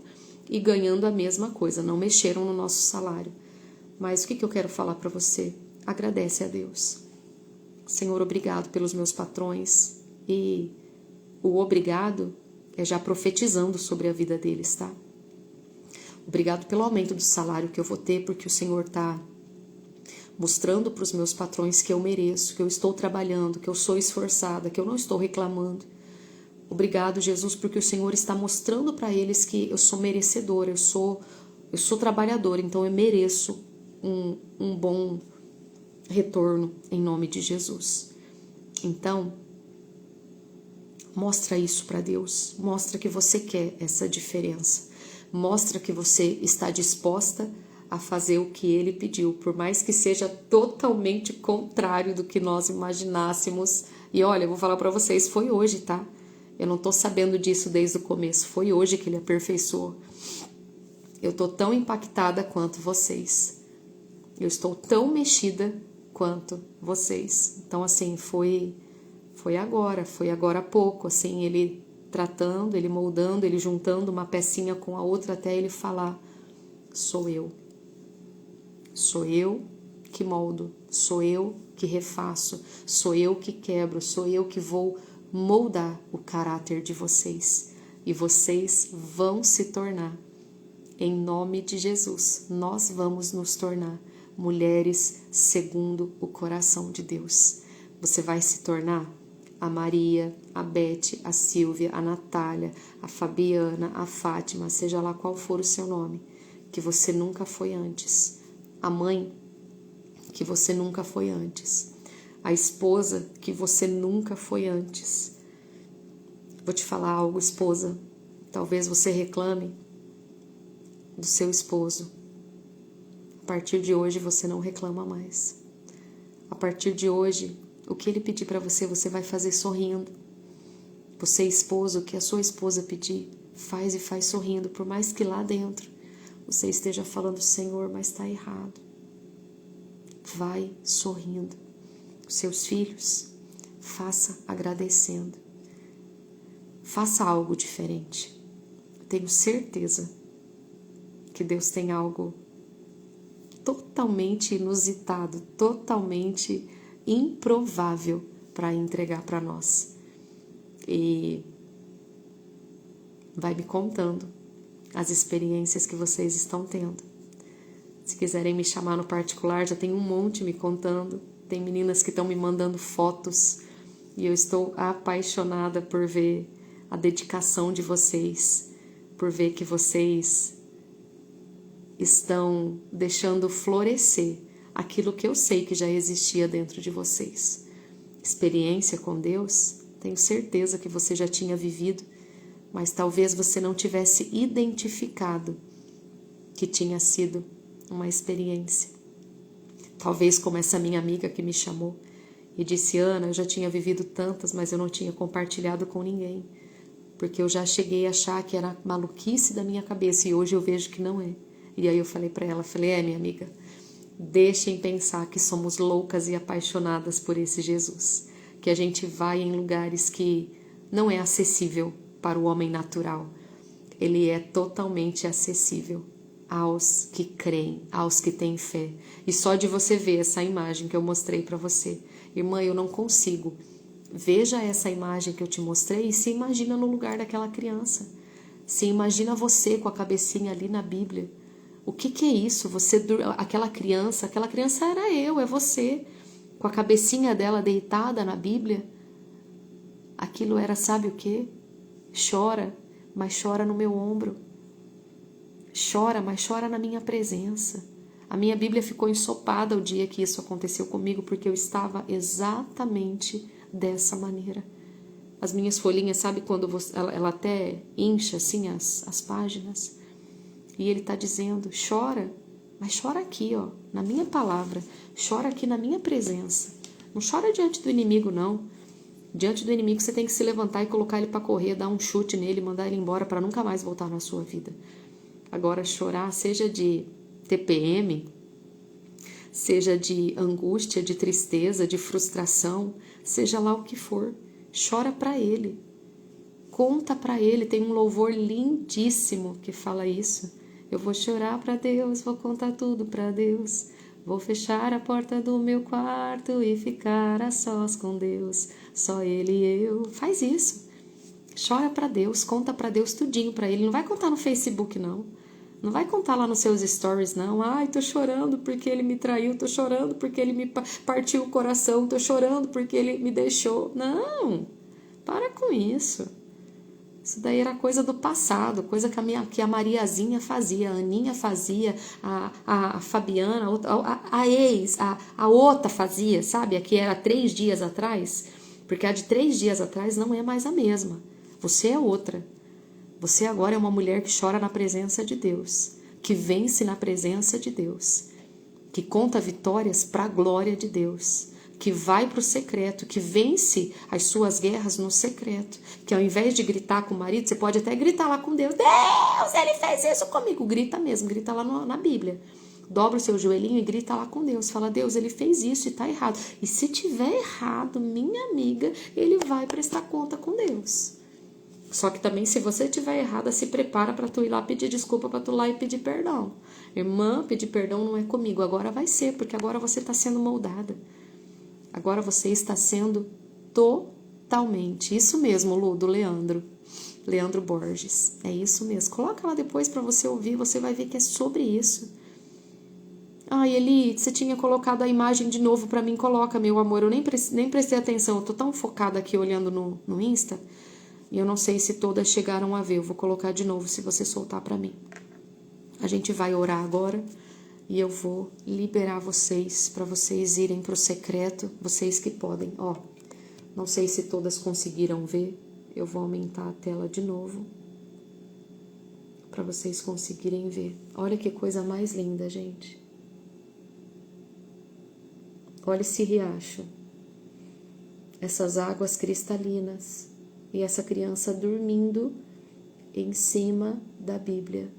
e ganhando a mesma coisa, não mexeram no nosso salário. Mas o que eu quero falar para você? Agradece a Deus. Senhor, obrigado pelos meus patrões. E o obrigado é já profetizando sobre a vida deles, tá? Obrigado pelo aumento do salário que eu vou ter, porque o Senhor está mostrando para os meus patrões que eu mereço, que eu estou trabalhando, que eu sou esforçada, que eu não estou reclamando. Obrigado, Jesus, porque o Senhor está mostrando para eles que eu sou merecedora, eu sou trabalhadora, então eu mereço um bom retorno em nome de Jesus. Então, mostra isso para Deus, mostra que você quer essa diferença, mostra que você está disposta a fazer o que Ele pediu, por mais que seja totalmente contrário do que nós imaginássemos. E olha, eu vou falar para vocês, foi hoje, tá? Eu não tô sabendo disso desde o começo, foi hoje que Ele aperfeiçoou. Eu tô tão impactada quanto vocês, eu estou tão mexida quanto vocês. Então, assim, foi agora há pouco, assim, Ele tratando, Ele moldando, Ele juntando uma pecinha com a outra até Ele falar, sou eu que moldo, sou eu que refaço, sou eu que quebro, sou eu que vou moldar o caráter de vocês, e vocês vão se tornar, em nome de Jesus, nós vamos nos tornar mulheres segundo o coração de Deus. Você vai se tornar a Maria, a Beth, a Silvia, a Natália, a Fabiana, a Fátima, seja lá qual for o seu nome, que você nunca foi antes. A mãe que você nunca foi antes. A esposa que você nunca foi antes. Vou te falar algo, esposa. Talvez você reclame do seu esposo. A partir de hoje você não reclama mais. A partir de hoje, o que ele pedir para você, você vai fazer sorrindo. Você, esposo, o que a sua esposa pedir, faz e faz sorrindo, por mais que lá dentro você esteja falando, Senhor, mas está errado. Vai sorrindo. Os seus filhos, faça agradecendo. Faça algo diferente. Eu tenho certeza que Deus tem algo totalmente inusitado, totalmente improvável para entregar para nós. E vai me contando as experiências que vocês estão tendo. Se quiserem me chamar no particular, já tem um monte me contando. Tem meninas que estão me mandando fotos e eu estou apaixonada por ver a dedicação de vocês, por ver que vocês estão deixando florescer aquilo que eu sei que já existia dentro de vocês. Experiência com Deus, tenho certeza que você já tinha vivido, mas talvez você não tivesse identificado que tinha sido uma experiência. Talvez como essa minha amiga que me chamou e disse, Ana, eu já tinha vivido tantas, mas eu não tinha compartilhado com ninguém. porque eu já cheguei a achar que era maluquice da minha cabeça e hoje eu vejo que não é. E aí eu falei para ela, minha amiga, deixem pensar que somos loucas e apaixonadas por esse Jesus, que a gente vai em lugares que não é acessível para o homem natural. Ele é totalmente acessível aos que creem, aos que têm fé. E só de você ver essa imagem que eu mostrei para você, irmã, eu não consigo. Veja essa imagem que eu te mostrei e se imagina no lugar daquela criança. Se imagina você com a cabecinha ali na Bíblia. O que é isso? Aquela criança era eu, é você, com a cabecinha dela deitada na Bíblia. Aquilo era, sabe o quê? Chora, mas chora no meu ombro. Chora, mas chora na minha presença. A minha Bíblia ficou ensopada o dia que isso aconteceu comigo, porque eu estava exatamente dessa maneira. As minhas folhinhas, sabe quando ela até incha assim as páginas? E ele está dizendo, chora, mas chora aqui, ó, na minha palavra. Chora aqui na minha presença. Não chora diante do inimigo, não. Diante do inimigo você tem que se levantar e colocar ele para correr, dar um chute nele, mandar ele embora para nunca mais voltar na sua vida. Agora, chorar, seja de TPM, seja de angústia, de tristeza, de frustração, seja lá o que for, chora para ele. Conta para ele, tem um louvor lindíssimo que fala isso. Eu vou chorar para Deus, vou contar tudo para Deus. Vou fechar a porta do meu quarto e ficar a sós com Deus. Só Ele e eu. Faz isso. Chora para Deus, conta para Deus tudinho para Ele. Não vai contar no Facebook, não. Não vai contar lá nos seus stories, não. Ai, tô chorando porque ele me traiu, tô chorando porque ele me partiu o coração, tô chorando porque ele me deixou. Não, para com isso. Isso daí era coisa do passado, coisa que a Mariazinha fazia, a Aninha fazia, a Fabiana, a ex, a outra fazia, sabe? A que era 3 dias atrás, porque a de 3 dias atrás não é mais a mesma. Você é outra. Você agora é uma mulher que chora na presença de Deus, que vence na presença de Deus, que conta vitórias para a glória de Deus, que vai para o secreto, que vence as suas guerras no secreto, que ao invés de gritar com o marido, você pode até gritar lá com Deus, Deus, ele fez isso comigo, grita mesmo, grita lá na Bíblia, dobra o seu joelhinho e grita lá com Deus, fala, Deus, ele fez isso e está errado, e se tiver errado, minha amiga, ele vai prestar conta com Deus. Só que também, se você estiver errada, se prepara para tu ir lá pedir desculpa, para tu ir lá e pedir perdão. Irmã, pedir perdão não é comigo, agora vai ser, porque agora você está sendo moldada. Agora você está sendo totalmente, isso mesmo, Lu, do Leandro Borges, é isso mesmo. Coloca lá depois para você ouvir, você vai ver que é sobre isso. Ai, Eli, você tinha colocado a imagem de novo para mim, coloca, meu amor, eu nem prestei atenção, eu tô tão focada aqui olhando no Insta, e eu não sei se todas chegaram a ver, eu vou colocar de novo se você soltar para mim. A gente vai orar agora e eu vou liberar vocês para vocês irem para o secreto, vocês que podem. Ó, não sei se todas conseguiram ver, eu vou aumentar a tela de novo para vocês conseguirem ver. Olha que coisa mais linda, gente. Olha esse riacho, essas águas cristalinas. E essa criança dormindo em cima da Bíblia.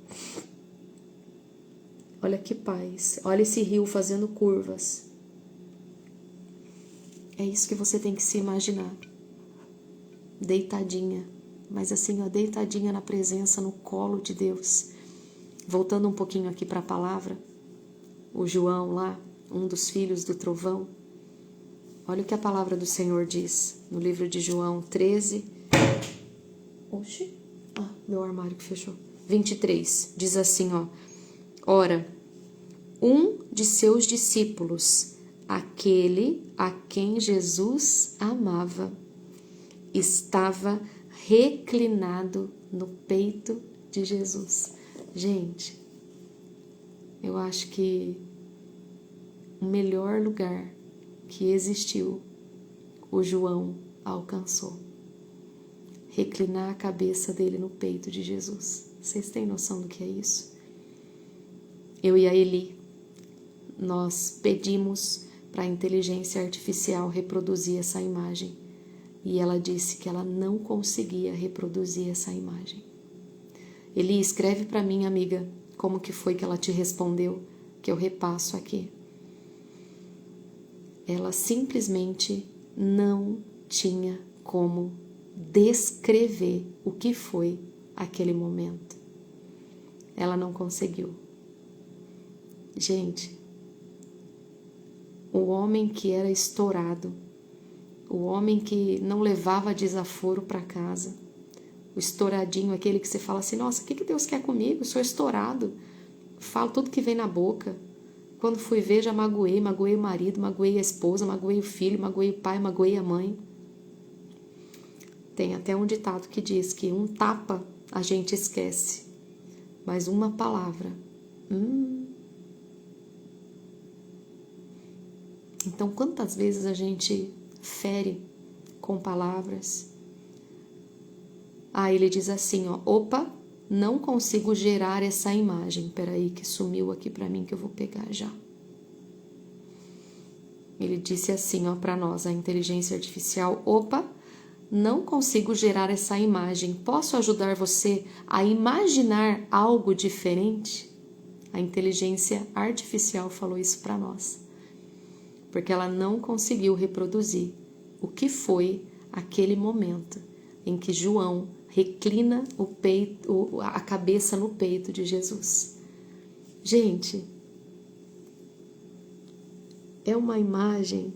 Olha que paz. Olha esse rio fazendo curvas. É isso que você tem que se imaginar. Deitadinha. Mas assim, ó, deitadinha na presença, no colo de Deus. Voltando um pouquinho aqui para a palavra. O João lá, um dos filhos do trovão. Olha o que a palavra do Senhor diz. No livro de João 13... Oxi, meu armário que fechou. 23, diz assim, ó. Ora, um de seus discípulos, aquele a quem Jesus amava, estava reclinado no peito de Jesus. Gente, eu acho que o melhor lugar que existiu, o João alcançou. Reclinar a cabeça dele no peito de Jesus. Vocês têm noção do que é isso? Eu e a Eli, nós pedimos para a inteligência artificial reproduzir essa imagem. e ela disse que ela não conseguia reproduzir essa imagem. Eli, escreve para mim, amiga, como que foi que ela te respondeu, que eu repasso aqui. Ela simplesmente não tinha como descrever o que foi aquele momento. Ela não conseguiu. Gente, o homem que era estourado, o homem que não levava desaforo para casa, o estouradinho, aquele que você fala assim, nossa, o que Deus quer comigo? Eu sou estourado, falo tudo que vem na boca. Quando fui ver, já magoei o marido, magoei a esposa, magoei o filho, magoei o pai, magoei a mãe. Tem até um ditado que diz que um tapa a gente esquece, mas uma palavra, Então, quantas vezes a gente fere com palavras? Ele diz assim, opa, não consigo gerar essa imagem. Peraí que sumiu aqui para mim que eu vou pegar já. Ele disse assim, para nós, a inteligência artificial, opa, não consigo gerar essa imagem. Posso ajudar você a imaginar algo diferente? A inteligência artificial falou isso para nós. Porque ela não conseguiu reproduzir o que foi aquele momento em que João reclina a cabeça no peito de Jesus. Gente, é uma imagem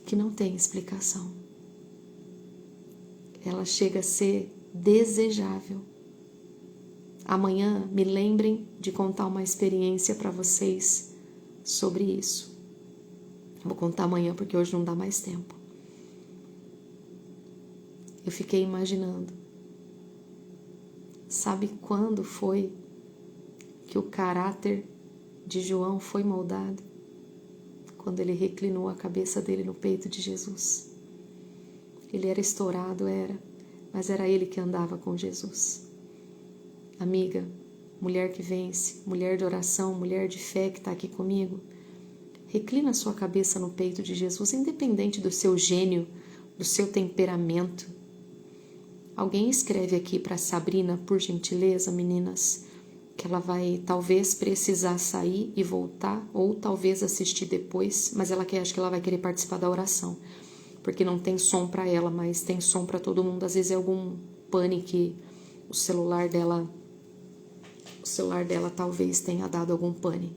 que não tem explicação. Ela chega a ser desejável. Amanhã me lembrem de contar uma experiência para vocês sobre isso. Vou contar amanhã porque hoje não dá mais tempo. Eu fiquei imaginando. Sabe quando foi que o caráter de João foi moldado? Quando ele reclinou a cabeça dele no peito de Jesus. Ele era estourado, mas era ele que andava com Jesus. Amiga, mulher que vence, mulher de oração, mulher de fé que está aqui comigo, reclina sua cabeça no peito de Jesus, independente do seu gênio, do seu temperamento. Alguém escreve aqui para Sabrina, por gentileza, meninas, que ela vai talvez precisar sair e voltar, ou talvez assistir depois, mas acho que ela vai querer participar da oração, porque não tem som para ela, mas tem som para todo mundo. Às vezes é algum pane que o celular dela talvez tenha dado algum pane.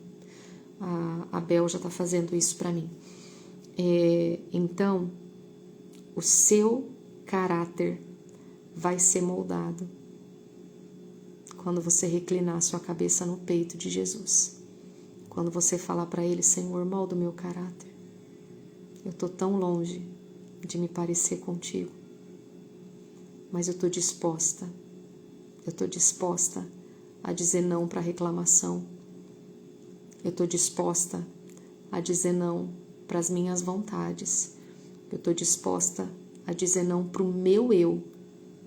A Bel já está fazendo isso para mim. Então, o seu caráter vai ser moldado quando você reclinar sua cabeça no peito de Jesus. Quando você falar para Ele, Senhor, molda o meu caráter. Eu estou tão longe de me parecer contigo, mas eu estou disposta a dizer não para reclamação. Eu estou disposta a dizer não para as minhas vontades. Eu estou disposta a dizer não para o meu eu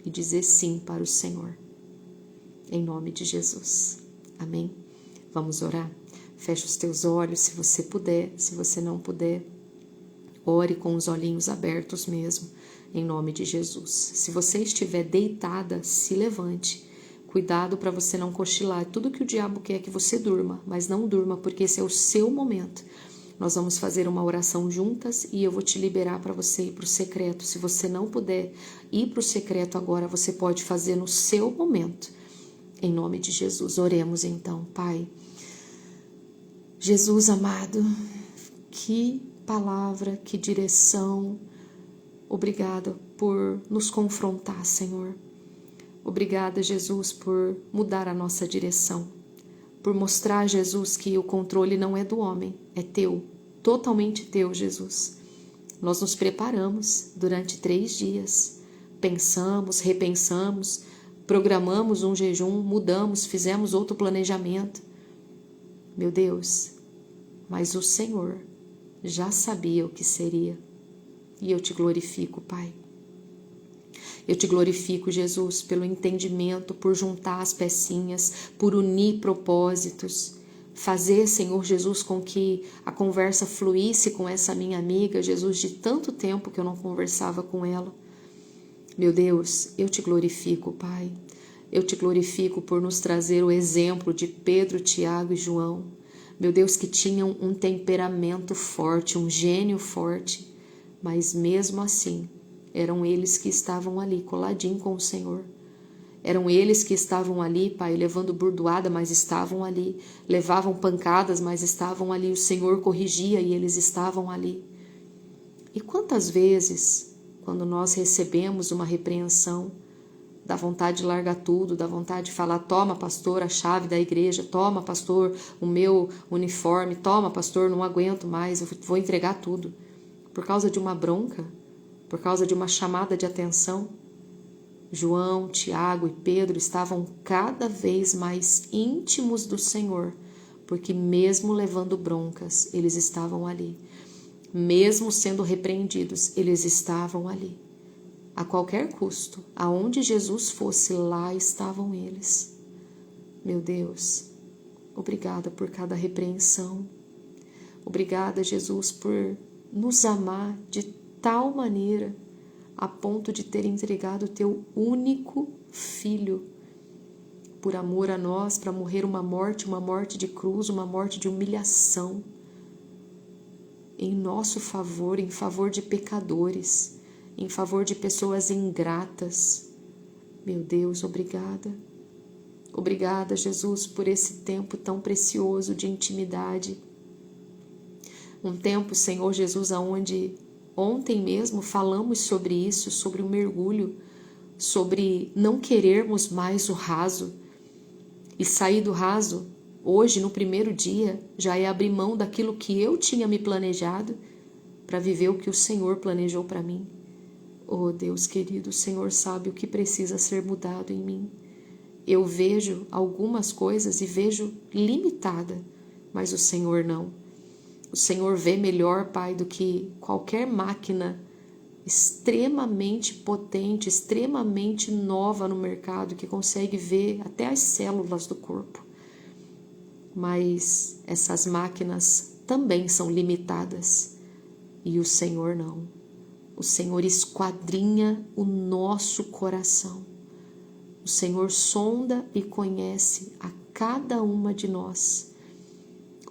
e dizer sim para o Senhor. Em nome de Jesus. Amém? Vamos orar? Feche os teus olhos se você puder. Se você não puder, ore com os olhinhos abertos mesmo. Em nome de Jesus. Se você estiver deitada, se levante. Cuidado para você não cochilar. Tudo que o diabo quer é que você durma, mas não durma, porque esse é o seu momento. Nós vamos fazer uma oração juntas e eu vou te liberar para você ir para o secreto. Se você não puder ir para o secreto agora, você pode fazer no seu momento. Em nome de Jesus, oremos então, Pai. Jesus amado, que palavra, que direção. Obrigada por nos confrontar, Senhor. Obrigada, Jesus, por mudar a nossa direção, por mostrar, Jesus, que o controle não é do homem, é teu, totalmente teu, Jesus. Nós nos preparamos durante 3 dias, pensamos, repensamos, programamos um jejum, mudamos, fizemos outro planejamento. Meu Deus, mas o Senhor já sabia o que seria, e eu te glorifico, Pai. Eu te glorifico, Jesus, pelo entendimento, por juntar as pecinhas, por unir propósitos. fazer, Senhor Jesus, com que a conversa fluísse com essa minha amiga, Jesus, de tanto tempo que eu não conversava com ela. Meu Deus, eu te glorifico, Pai. Eu te glorifico por nos trazer o exemplo de Pedro, Tiago e João. Meu Deus, que tinham um temperamento forte, um gênio forte, mas mesmo assim, eram eles que estavam ali, coladinho com o Senhor. Eram eles que estavam ali, Pai, levando burdoada, mas estavam ali. Levavam pancadas, mas estavam ali. O Senhor corrigia e eles estavam ali. E quantas vezes, quando nós recebemos uma repreensão, dá vontade de largar tudo, dá vontade de falar: toma, pastor, a chave da igreja, toma, pastor, o meu uniforme, toma, pastor, não aguento mais, eu vou entregar tudo. Por causa de uma bronca, por causa de uma chamada de atenção. João, Tiago e Pedro estavam cada vez mais íntimos do Senhor, porque mesmo levando broncas, eles estavam ali. Mesmo sendo repreendidos, eles estavam ali. A qualquer custo, aonde Jesus fosse, lá estavam eles. Meu Deus, obrigada por cada repreensão. Obrigada, Jesus, por nos amar de tal maneira a ponto de ter entregado o teu único filho por amor a nós, para morrer uma morte de cruz, uma morte de humilhação, em nosso favor, em favor de pecadores, em favor de pessoas ingratas. Meu Deus, obrigada. Obrigada, Jesus, por esse tempo tão precioso de intimidade. Um tempo, Senhor Jesus, aonde ontem mesmo falamos sobre isso, sobre o mergulho, sobre não querermos mais o raso. E sair do raso, hoje, no primeiro dia, já é abrir mão daquilo que eu tinha me planejado para viver o que o Senhor planejou para mim. Oh, Deus querido, o Senhor sabe o que precisa ser mudado em mim. Eu vejo algumas coisas e vejo limitada, mas o Senhor não. O Senhor vê melhor, Pai, do que qualquer máquina extremamente potente, extremamente nova no mercado, que consegue ver até as células do corpo. Mas essas máquinas também são limitadas e o Senhor não. O Senhor esquadrinha o nosso coração. O Senhor sonda e conhece a cada uma de nós.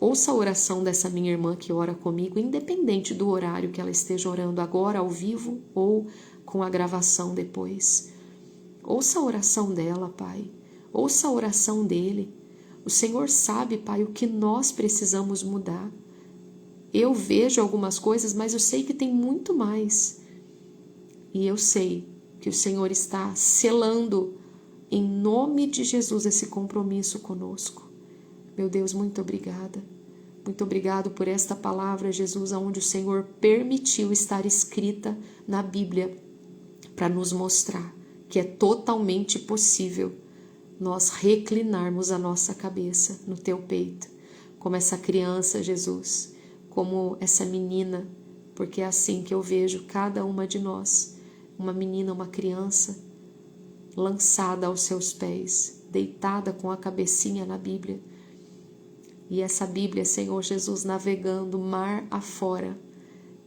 Ouça a oração dessa minha irmã que ora comigo, independente do horário que ela esteja orando agora, ao vivo ou com a gravação depois. Ouça a oração dela, Pai. Ouça a oração dele. O Senhor sabe, Pai, o que nós precisamos mudar. Eu vejo algumas coisas, mas eu sei que tem muito mais. E eu sei que o Senhor está selando, em nome de Jesus, esse compromisso conosco. Meu Deus, muito obrigada. Muito obrigado por esta palavra, Jesus, onde o Senhor permitiu estar escrita na Bíblia para nos mostrar que é totalmente possível nós reclinarmos a nossa cabeça no teu peito, como essa criança, Jesus, como essa menina, porque é assim que eu vejo cada uma de nós, uma menina, uma criança, lançada aos seus pés, deitada com a cabecinha na Bíblia. E essa Bíblia, Senhor Jesus, navegando mar afora.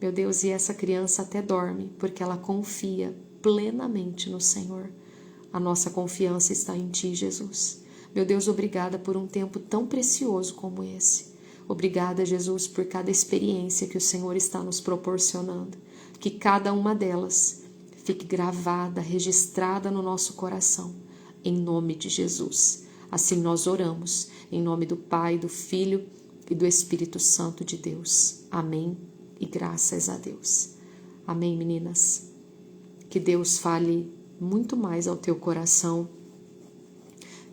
Meu Deus, e essa criança até dorme, porque ela confia plenamente no Senhor. A nossa confiança está em Ti, Jesus. Meu Deus, obrigada por um tempo tão precioso como esse. Obrigada, Jesus, por cada experiência que o Senhor está nos proporcionando. Que cada uma delas fique gravada, registrada no nosso coração. Em nome de Jesus. Assim nós oramos, em nome do Pai, do Filho e do Espírito Santo de Deus. Amém e graças a Deus. Amém, meninas. Que Deus fale muito mais ao teu coração.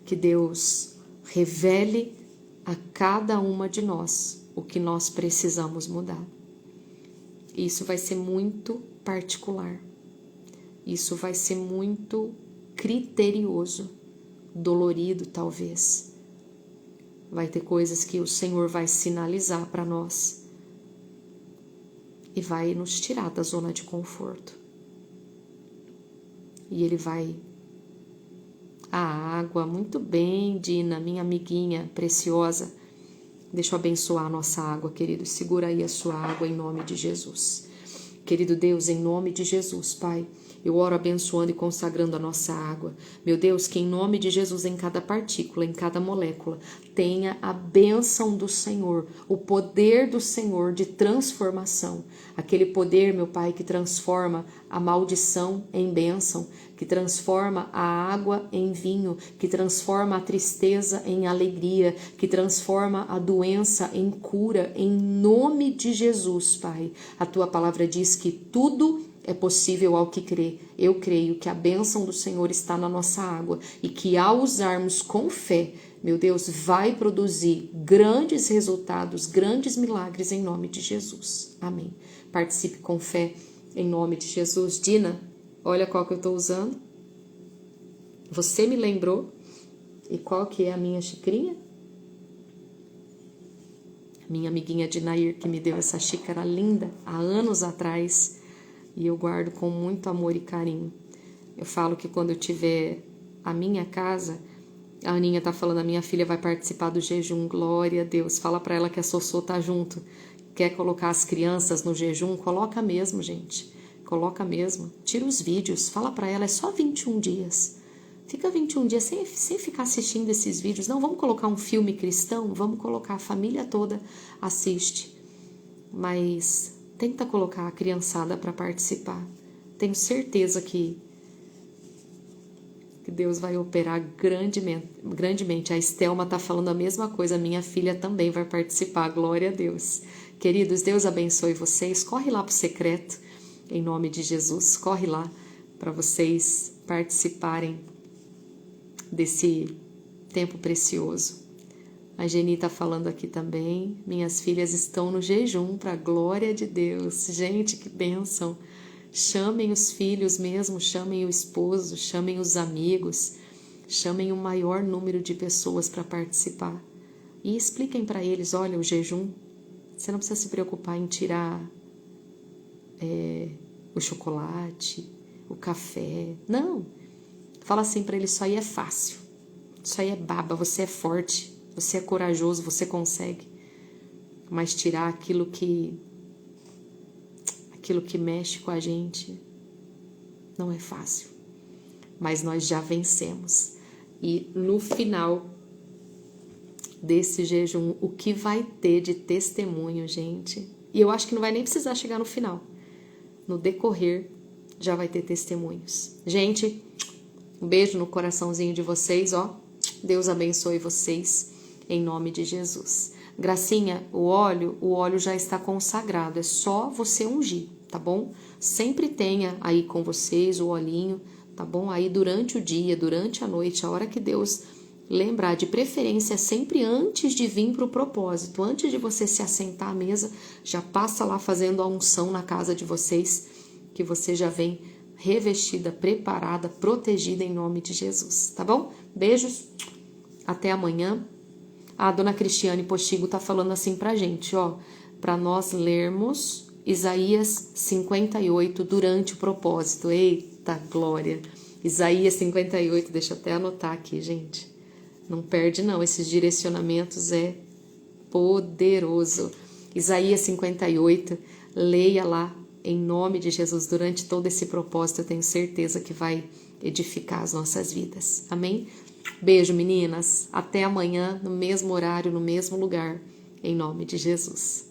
Que Deus revele a cada uma de nós o que nós precisamos mudar. Isso vai ser muito particular. Isso vai ser muito criterioso. Dolorido, talvez. Vai ter coisas que o Senhor vai sinalizar para nós e vai nos tirar da zona de conforto. E Ele vai... A água, muito bem, Dina, minha amiguinha preciosa. Deixa eu abençoar a nossa água, querido. Segura aí a sua água em nome de Jesus. Querido Deus, em nome de Jesus, Pai, eu oro abençoando e consagrando a nossa água. Meu Deus, que em nome de Jesus, em cada partícula, em cada molécula, tenha a bênção do Senhor, o poder do Senhor de transformação. Aquele poder, meu Pai, que transforma a maldição em bênção, que transforma a água em vinho, que transforma a tristeza em alegria, que transforma a doença em cura, em nome de Jesus, Pai. A Tua palavra diz que tudo é possível ao que crê. Eu creio que a bênção do Senhor está na nossa água e que ao usarmos com fé, meu Deus, vai produzir grandes resultados, grandes milagres em nome de Jesus. Amém. Participe com fé em nome de Jesus. Dina, olha qual que eu estou usando. Você me lembrou? E qual que é a minha xicrinha? Minha amiguinha Dinair que me deu essa xícara linda há anos atrás. E eu guardo com muito amor e carinho. Eu falo que quando eu tiver a minha casa, a Aninha tá falando, a minha filha vai participar do jejum, glória a Deus. Fala pra ela que a Sossô tá junto. Quer colocar as crianças no jejum? Coloca mesmo, gente. Coloca mesmo. Tira os vídeos, fala pra ela, é só 21 dias. Fica 21 dias sem ficar assistindo esses vídeos. Não, vamos colocar um filme cristão? Vamos colocar, a família toda assiste. Mas tenta colocar a criançada para participar. Tenho certeza que Deus vai operar grandemente. A Estelma está falando a mesma coisa. A minha filha também vai participar. Glória a Deus. Queridos, Deus abençoe vocês. Corre lá para o secreto, em nome de Jesus. Corre lá para vocês participarem desse tempo precioso. A Geni está falando aqui também. Minhas filhas estão no jejum para a glória de Deus. Gente, que bênção. Chamem os filhos mesmo, chamem o esposo, chamem os amigos, chamem o maior número de pessoas para participar. E expliquem para eles, olha, o jejum, você não precisa se preocupar em tirar o chocolate, o café. Não. Fala assim para eles, isso aí é fácil. Isso aí é baba, você é forte. Você é corajoso, você consegue. Mas tirar aquilo que mexe com a gente não é fácil. Mas nós já vencemos. E no final desse jejum, o que vai ter de testemunho, gente? E eu acho que não vai nem precisar chegar no final. No decorrer, já vai ter testemunhos. Gente, um beijo no coraçãozinho de vocês, ó. Deus abençoe vocês. Em nome de Jesus. Gracinha, o óleo já está consagrado, é só você ungir, tá bom? Sempre tenha aí com vocês o olhinho, tá bom? Aí durante o dia, durante a noite, a hora que Deus lembrar, de preferência sempre antes de vir para o propósito, antes de você se assentar à mesa, já passa lá fazendo a unção na casa de vocês, que você já vem revestida, preparada, protegida em nome de Jesus, tá bom? Beijos, até amanhã. A dona Cristiane Postigo tá falando assim pra gente, ó, pra nós lermos Isaías 58 durante o propósito. Eita glória! Isaías 58, deixa eu até anotar aqui, gente. Não perde não, esses direcionamentos é poderoso. Isaías 58, leia lá em nome de Jesus durante todo esse propósito, eu tenho certeza que vai edificar as nossas vidas. Amém? Beijo, meninas. Até amanhã, no mesmo horário, no mesmo lugar, em nome de Jesus.